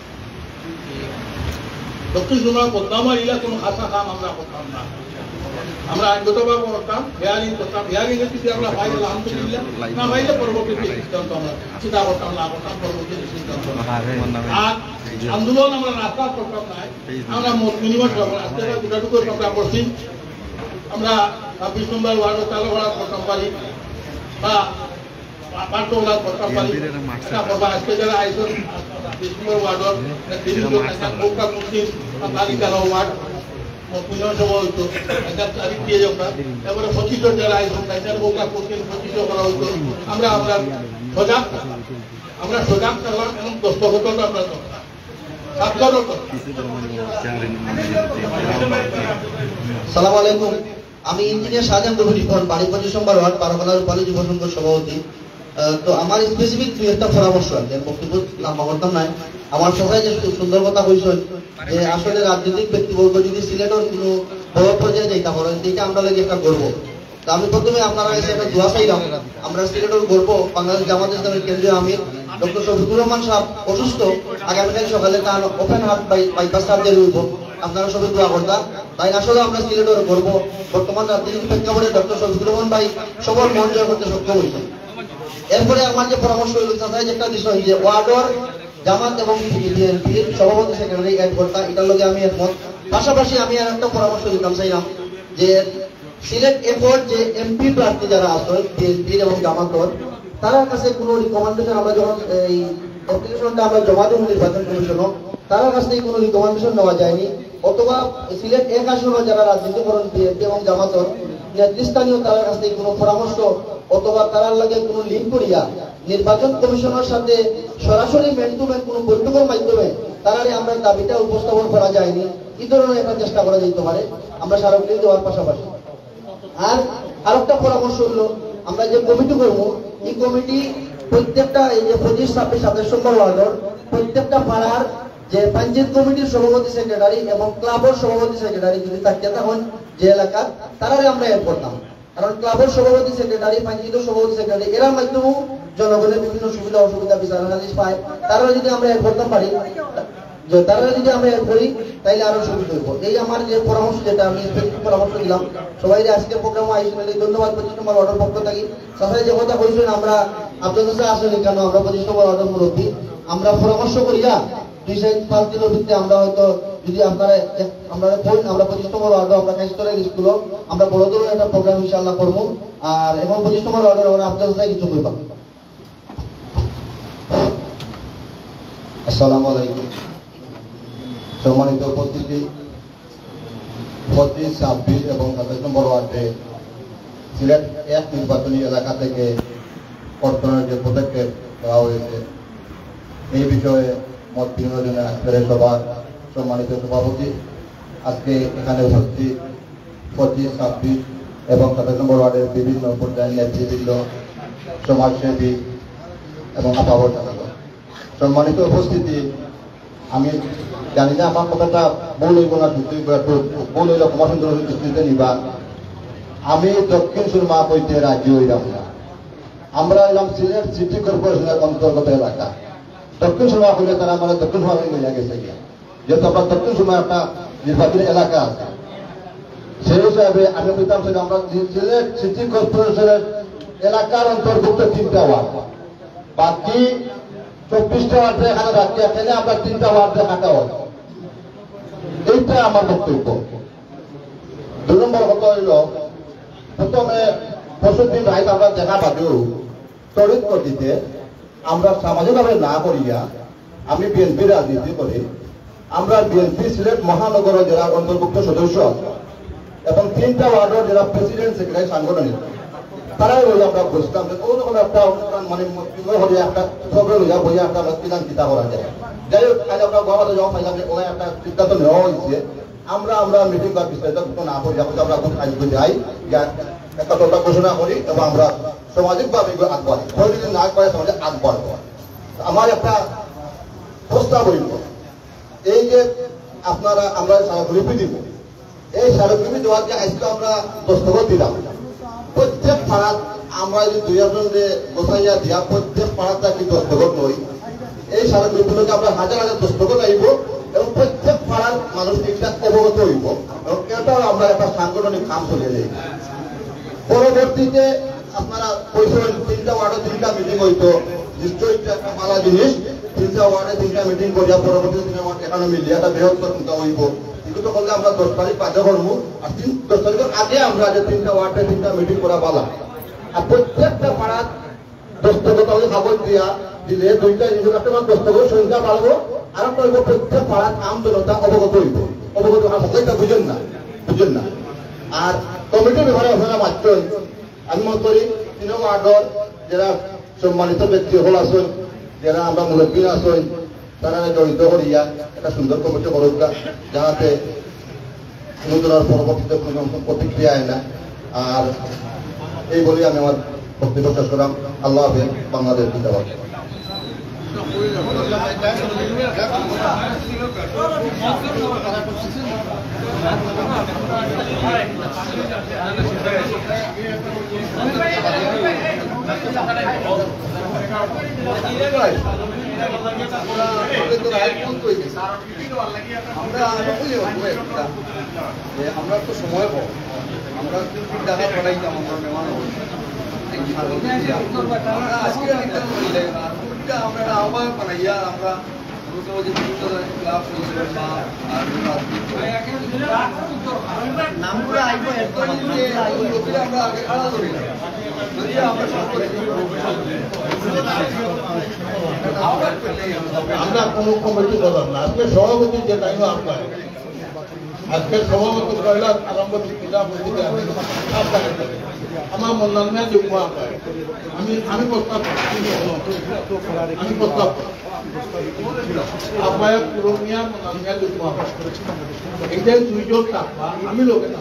দক্ষিণ সীমার বদনাম হয় এগুলা কোনো খাসা কাম আমরা করতাম না আমরা আইনগতভাবে করতাম হিয়ারিং করতাম হিয়ারিং এর যদি আমরা পাইলে আলহামদুলিল্লাহ না পাইলে পরবর্তী সিদ্ধান্ত আমরা চিন্তা করতাম না করতাম পরবর্তী সিদ্ধান্ত আর আন্দোলন আমরা রাস্তা করতাম না আমরা মত বিনিময় করবো আজকে দুটাটুকু আমরা করছি আমরা 26 নম্বর ওয়ার্ডে তালাভাড়া করতাম পারি বা পাট্টোলা করতাম পারি আজকে যারা আইসন 20 নম্বর ওয়ার্ডের কোকা মুসলিম তালিকার ওয়ার্ড বিধানসভা হইতো একটা তারিখ দিয়ে যাবো এবারে 25 যারা আইসন তাদের কোকা মুসলিম 25 করা হইতো আমরা সজাগ থাকলাম এবং দস্তখত আমরা করতাম
সালাম আলাইকুম আমি ইঞ্জিনিয়ার শাহজাহান রবিখন বাড়ি 25 নম্বর ওয়ার্ড পারমানার রূপালী যুব সংঘ সভাপতি তো আমার স্পেসিফিক দুই একটা পরামর্শ আছে বক্তব্য লম্বা করতাম নাই আমার সবাই যে সুন্দর কথা হয়েছেন যে আসলে রাজনৈতিক ব্যক্তিবর্গ যদি সিলেটের কোনো বড় পর্যায়ে যাইতে পারে এটা আমরা লাগে একটা গর্ব তো আমি প্রথমে আপনারা কাছে একটা দোয়া চাইলাম আমরা সিলেটের গর্ব বাংলাদেশ জামাত ইসলামের কেন্দ্রীয় আমির ডক্টর শফিকুর রহমান সাহেব অসুস্থ আগামীকাল সকালে তার ওপেন হার্ট বাইপাস সার্জারি হইব আপনারা সবাই দোয়া করতাম তাই আসলে আমরা সিলেটের গর্ব বর্তমান রাজনীতির প্রেক্ষাপটে ডক্টর শফিকুর রহমান ভাই সবার মন জয় করতে সক্ষম হয়েছে এরপরে আমার যে পরামর্শ হইল যে একটা বিষয় যে ওয়ার্ডর জামাত এবং বিএনপির সভাপতি সেক্রেটারি অ্যাড করতা এটার লগে আমি একমত। পাশাপাশি আমি আর একটা পরামর্শ দিতাম চাইলাম যে সিলেট এফোর্ট যে এমপি প্রার্থী যারা আছে বিএনপির এবং জামাতর তার কাছে কোনো রিকমেন্ডেশন আমরা যখন এই অ্যাপ্লিকেশনটা আমরা জমা দেব নির্বাচন কমিশনও তার কাছ থেকে কোনো রিকমেন্ডেশন নেওয়া যায়নি, অথবা সিলেট এক আসনে যারা রাজনীতি করেন বিএনপি এবং জামাতর নেতৃস্থানীয় তার কাছ থেকে কোনো পরামর্শ অথবা তার লাগে কোনো লিঙ্ক করিয়া নির্বাচন কমিশনের সাথে সরাসরি ম্যান টু ম্যান কোনো বৈঠকের মাধ্যমে তারারে আমরা দাবিটা উপস্থাপন করা যায়নি, এই ধরনের একটা চেষ্টা করা যেতে পারে আমরা সার্বজনীন দেওয়ার পাশাপাশি। আর আরেকটা পরামর্শ হলো আমরা যে কমিটি করবো এই কমিটি প্রত্যেকটা এই যে 25-26 নম্বর ওয়ার্ডের প্রত্যেকটা পাড়ার যে পঞ্চায়েত কমিটির সভাপতি সেক্রেটারি এবং ক্লাবের সভাপতি সেক্রেটারি যদি থাকতে তখন যে এলাকার তারারে আমরা এড করতাম, কারণ ক্লাবের সভাপতি সেক্রেটারি পঞ্চায়েতের সভাপতি সেক্রেটারি এর মাধ্যমেও জনগণের বিভিন্ন সুবিধা অসুবিধা বিচার নালিশ পায়, তারা যদি আমরা এড করতে পারি তারা যদি আমরা এড করি তাইলে আরো সুবিধা হইব। এই আমার যে পরামর্শ যেটা আমি পরামর্শ দিলাম সবাই আজকের প্রোগ্রামে আইসিএল ধন্যবাদ 25 নম্বর অর্ডার পক্ষ থাকি। সাথে যে কথা বলছেন আমরা আপনার কাছে আসলে কেন আমরা 25 নম্বর অর্ডার মুরব্বী আমরা পরামর্শ করিয়া 2-5 দিনের ভিতরে আমরা হয়তো যদি আপনারা আমরা 25 নম্বর অর্ডার আমরা কাজতলার স্কুল আমরা বড় ধরনের একটা প্রোগ্রাম ইনশাআল্লাহ করবো। আর এবং 25 নম্বর অর্ডার আমরা আপনার কাছে কিছু করবো।
আসসালামু আলাইকুম। সম্মানিত উপস্থিতি, 25, 26 এবং 27 নম্বর ওয়ার্ডে সিলেট এক নির্বাচনী এলাকা থেকে কর্তনের যে পদক্ষেপ দেওয়া হয়েছে এই বিষয়ে মত বিনিময়ের আজকের সভার সম্মানিত সভাপতি, আজকে এখানে উপস্থিত 25, 26 এবং 27 নম্বর ওয়ার্ডের বিভিন্ন পর্যায়ের নেতৃবৃন্দ, সমাজসেবী এবং আপাবর সম্মানিত উপস্থিতি, আমি জানি না আমার কথাটা ভুল হইব না সত্যি ভুল হইলে ক্ষমা সুন্দর দৃষ্টিতে নিবা। আমি দক্ষিণ সুরমা হইতে রাজি হইলাম না, আমরা এলাম সিলেট সিটি কর্পোরেশনের অন্তর্গত এলাকা। দক্ষিণ সুরমা হইলে তারা মানে দক্ষিণ সুরমা হয়ে গেছে যেহেতু আমরা দক্ষিণ সুরমা একটা নির্বাচনী এলাকা আছে, সেই হিসাবে আমি বলতাম আমরা সিলেট সিটি কর্পোরেশনের এলাকার অন্তর্ভুক্ত 3টা ওয়ার্ড, বাকি 24টা ওয়ার্ডে এখানে রাখি, এখানে আমরা 3টা ওয়ার্ডে হাঁটা হয়। এইটা আমার বক্তব্য। 2 নম্বর কথা হইল প্রথমে 65 দিন রাইট আমরা দেখা বাদেও তড়িৎ গতিতে আমরা সামাজিকভাবে না করিয়া আমি বিএনপি রাজনীতি করি, আমরা বিএনপি সিলেট মহানগর জেলার অন্তর্ভুক্ত সদস্য এবং 3টা ওয়ার্ডের যারা প্রেসিডেন্ট সেক্রেটারি সাংগঠনিক তারাই বলে আমরা বসতাম যে কোনো রকম একটা অনুষ্ঠান মানে একটা প্রোগ্রাম হইয়া বইয়া একটা কিনা চিন্তা করা যায়। যাই হোক আজ আমরা গোয়াতে যখন পাইলাম যে ওখানে একটা সিদ্ধান্ত নেওয়া হয়েছে, আমরা মিটিং বা বিস্তারিত না করি, আমরা আজ যাই একটা কথা ঘোষণা করি এবং আমরা সামাজিকভাবে আগবাড়ি, যদি না করে সমাজে আগবাড়ব। আমার একটা প্রস্তাব হইল এই যে আপনারা আমরা স্মারকলিপি দিব, এই স্মারকলিপি দেওয়ার যে আজকে আমরা দস্তখত দিলাম, প্রত্যেক পাড়াত আমরা যদি 2-1 গোসাইয়া দিয়া প্রত্যেক পাড়াতে কি দস্তখত নই, এই স্মারকলিপিগুলোকে আমরা হাজার হাজার দস্তখত আইব এবং প্রত্যেক পাড়ার মানুষ এটা অবগত হইব এবং এটাও আমরা একটা সাংগঠনিক কাম চলে যাই। পরবর্তীতে আপনারা কইছেন 3টা ওয়ার্ডে 3টা মিটিং হইতো, নিশ্চয়ই একটা ভালো জিনিস। 3টা ওয়ার্ডে 3টা মিটিং করিয়া পরবর্তী 3টা ওয়ার্ড এখানে মিলিয়ে একটা বৃহত্তর চিন্তা হইব। এগুলো করলে আমরা 10 তারিখ বাজে করবো, আর 10 তারিখের আগে আমরা যে 3টা ওয়ার্ডে 3টা মিটিং করা পালা আর প্রত্যেকটা পাড়ার দস্তখত খবর দিয়া দিলে 2টা একটা দস্তখত সংখ্যা বাড়বো, আর একটা হইব প্রত্যেক পাড়ার আম জনতা অবগত হইব। অবগত হওয়ার বুঝেন না। আর কমিটির ব্যাপারে আপনারা মাত্রই আমি মনে করি 3 ওয়ার্ডর যারা সম্মানিত ব্যক্তি হল আসেন, যারা আমরা মুরব্বী আসেন, তারা জড়িত করিয়া একটা সুন্দর কমিটি করুক, যাহাতে কোনো ধরনের পরবর্তীতে কোনো প্রতিক্রিয়া আয় না। আর এই বলে আমি আমার বক্তব্য শেষ করলাম। আল্লাহ হাফেজ। বাংলাদেশ জিন্দাবাদ।
আমরা তো সময় পাবো, আমরা টাকা পাঠাইতাম আমরা মেহমান
আমরা আহ্বান বানাইয়া আমরা নামগুলো আইব আমরা আগে খাড়া করি না যদি আমরা
আমরা কোনো কমিটি করলাম না আজকে সভাপতি যে টাইম আপনার আজকের সভাপতি পয়লা আরম্ভ আমার মন্দান যোগ্য আপনার আমি প্রস্তাব আপনার পুরনিয়া মন্দান যোগ্য এটাই দুইজন টাকা আমি লোকের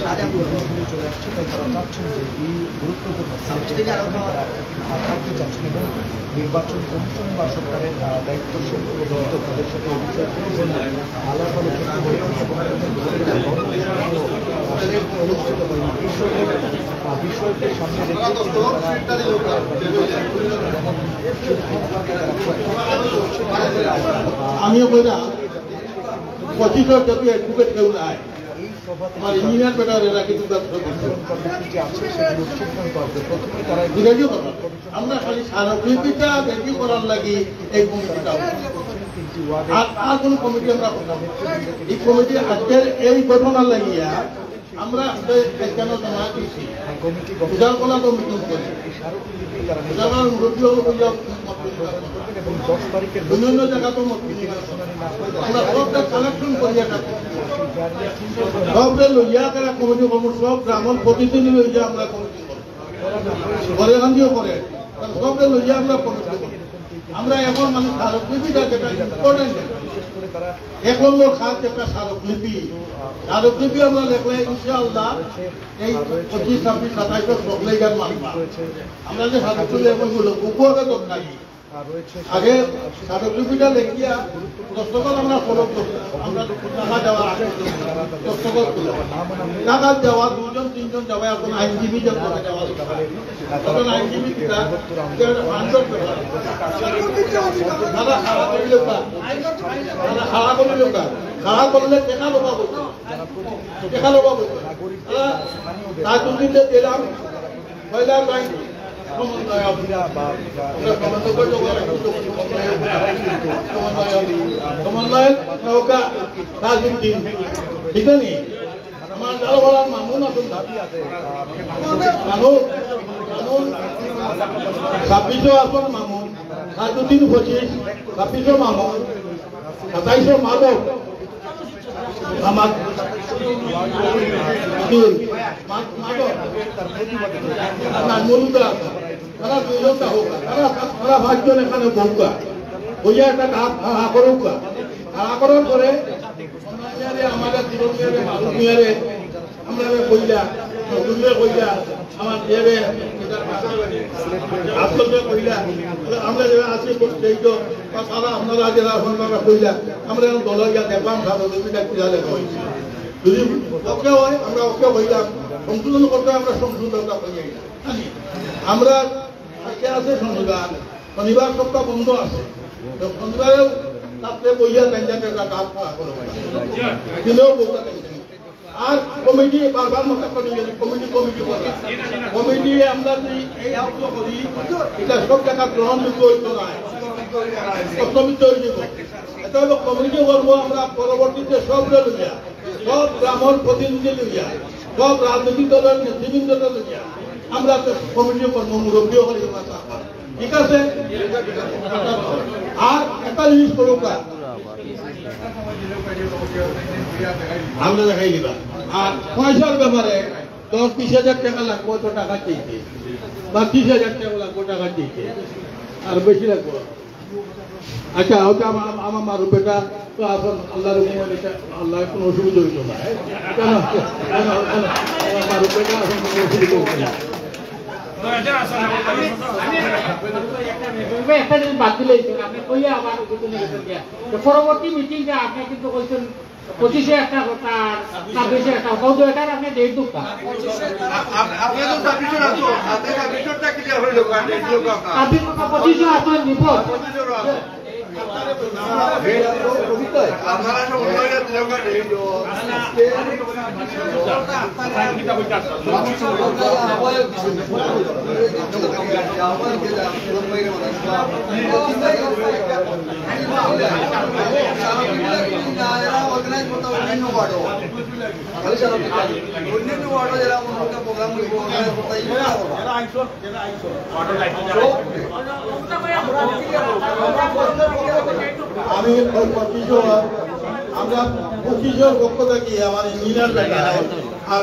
তাজউদ্দিন
চলে আসছে তাই তারা চাচ্ছেন যে এই গুরুত্বপূর্ণ নির্বাচন কমিশন বা সরকারের দায়িত্বশীল জড়িত তাদের সাথে আলাপ আলোচনা অনুষ্ঠিত হয় বিষয়টির সামনে রেখে
আমিও বললাম 25 যদি অ্যাডভোকেট কেউ নাই আমার ইঞ্জিনিয়ার বেটার এরা কিন্তু আমরা খালি সারকৃতিটা রেডিও করার লাগি এই কমিটিটা আর কোন কমিটি আমরা এই কমিটি আজকের এই ঘটনার লাগিয়া আমরা কেন জমা দিচ্ছি উদারকলা তো মিটিং করি বিভিন্ন জায়গা তো আমরা সবটা কালেকশন করিয়া সবটা লইয়া তারা কমিটি করবো সব গ্রামের প্রতিদিন লইয়া আমরা কমিটি করবো ঘরে গান্ধীও করে সবটা লইয়া আমরা কমিটি করবো আমরা এখন মানে স্মারকলিপিটা যেটা ইম্পর্টেন্ট এখন লোক খাত একটা স্মারকলিপি আমরা দেখলে ইনশাআল্লাহ এই 25, 26, 27 সকলেই গান মানবা আমরা যে স্মারকলিপি এখন উপহারে দরকার আগে স্মারকলিপিটা লেখিয়া দস্তখত আমরা ফলো আমরা টাকা দেওয়ার আগে দস্তখত টাকা দেওয়া 2 জন 3 জন যাওয়া এখন আইনজীবী যখন দেওয়া তখন আইনজীবী দাদা খারাপ করলে খারাপ করলে খারাপ করলে টেকা লোবা বলছে টেকা লোবা বলছে তাজউদ্দিন দিলাম পয়লা লাইন সমন্বয়ক নৌকা তাজউদ্দিন ঠিক আছে আমার জালওয়ালার মামুন আসুন মামুন 26 আসন মামুন তাজউদ্দিন 25 26 মামুন 27 মাধব আমার তারা দুজনটা হোক তারা 5 জন এখানে বউকা বইয়া একটা হাঁ করুকা হাঁ করার পরে আমাদের জীবন মেয়ারে আমরা কইলা কইলা আমার দেবে আসলে কইলা আমরা যারা আছি সেই তো তারা আপনারা যারা আপনারা কইলা আমরা দলইয়া দেখলাম সাধারণটা কিভাবে হয় যদি ওকে হয় আমরা ওকে হইলাম সংশোধন করতে আমরা সংশোধনটা হয়ে আমরা আজকে আছে শনিবার শনিবার সপ্তাহ বন্ধ আছে শনিবারেও তাতে বইয়া তাইজাকে কাজ দিলেও আর কমিটি বারবার মতো কমিটি আমরা এই আলোচনা করি এটা সব জায়গা গ্রহণযোগ্য হইত নাই প্রস্তাবিত হয়ে যাব এটা হলো কমিটি করবো আমরা পরবর্তীতে সব লইয়া সব গ্রামের প্রতিনিধি লইয়া সব রাজনৈতিক দলের নেতৃবৃন্দটা লইয়া আমরা কমিটি করবো মুরব্বীও করি ঠিক আছে আর একটা জিনিস করুক আমরা দেখাই দিবা আর পয়সার ব্যাপারে 10-20 টাকা লাগবো তো টাকা চাইছে বা 30,000 টাকা লাগবো টাকা চাইছে আর বেশি লাগবো আচ্ছা হয়তো আমার মারু বেটা তো আসল আল্লাহর আল্লাহ কোনো অসুবিধা হইত না কেন মারু বেটা আসল কোনো অসুবিধা হইত না
একটা দিন বাদ দিলে আপনি কইলে আবার পরবর্তী মিটিংটা আপনি কিন্তু বলছেন 25-এ একটা কথা 26-এ একটা কথা, তো এটার আপনি ডেট দুঃখ
আপনি তো 26 আছো, আপনি 26টা ক্লিয়ার হয়ে যাবে,
আপনি 25-এ আছেন নিপট
আপনারা সব উন্নয়ন দিলেও কাটে অর্গানাইজ করতে হবে অন্যান্য ওয়ার্ডও অন্যান্য ওয়ার্ডও যারা অন্য প্রোগ্রাম
আমি আমরা 25 জন পক্ষ থেকে আমার ইঞ্জিনিয়ার আর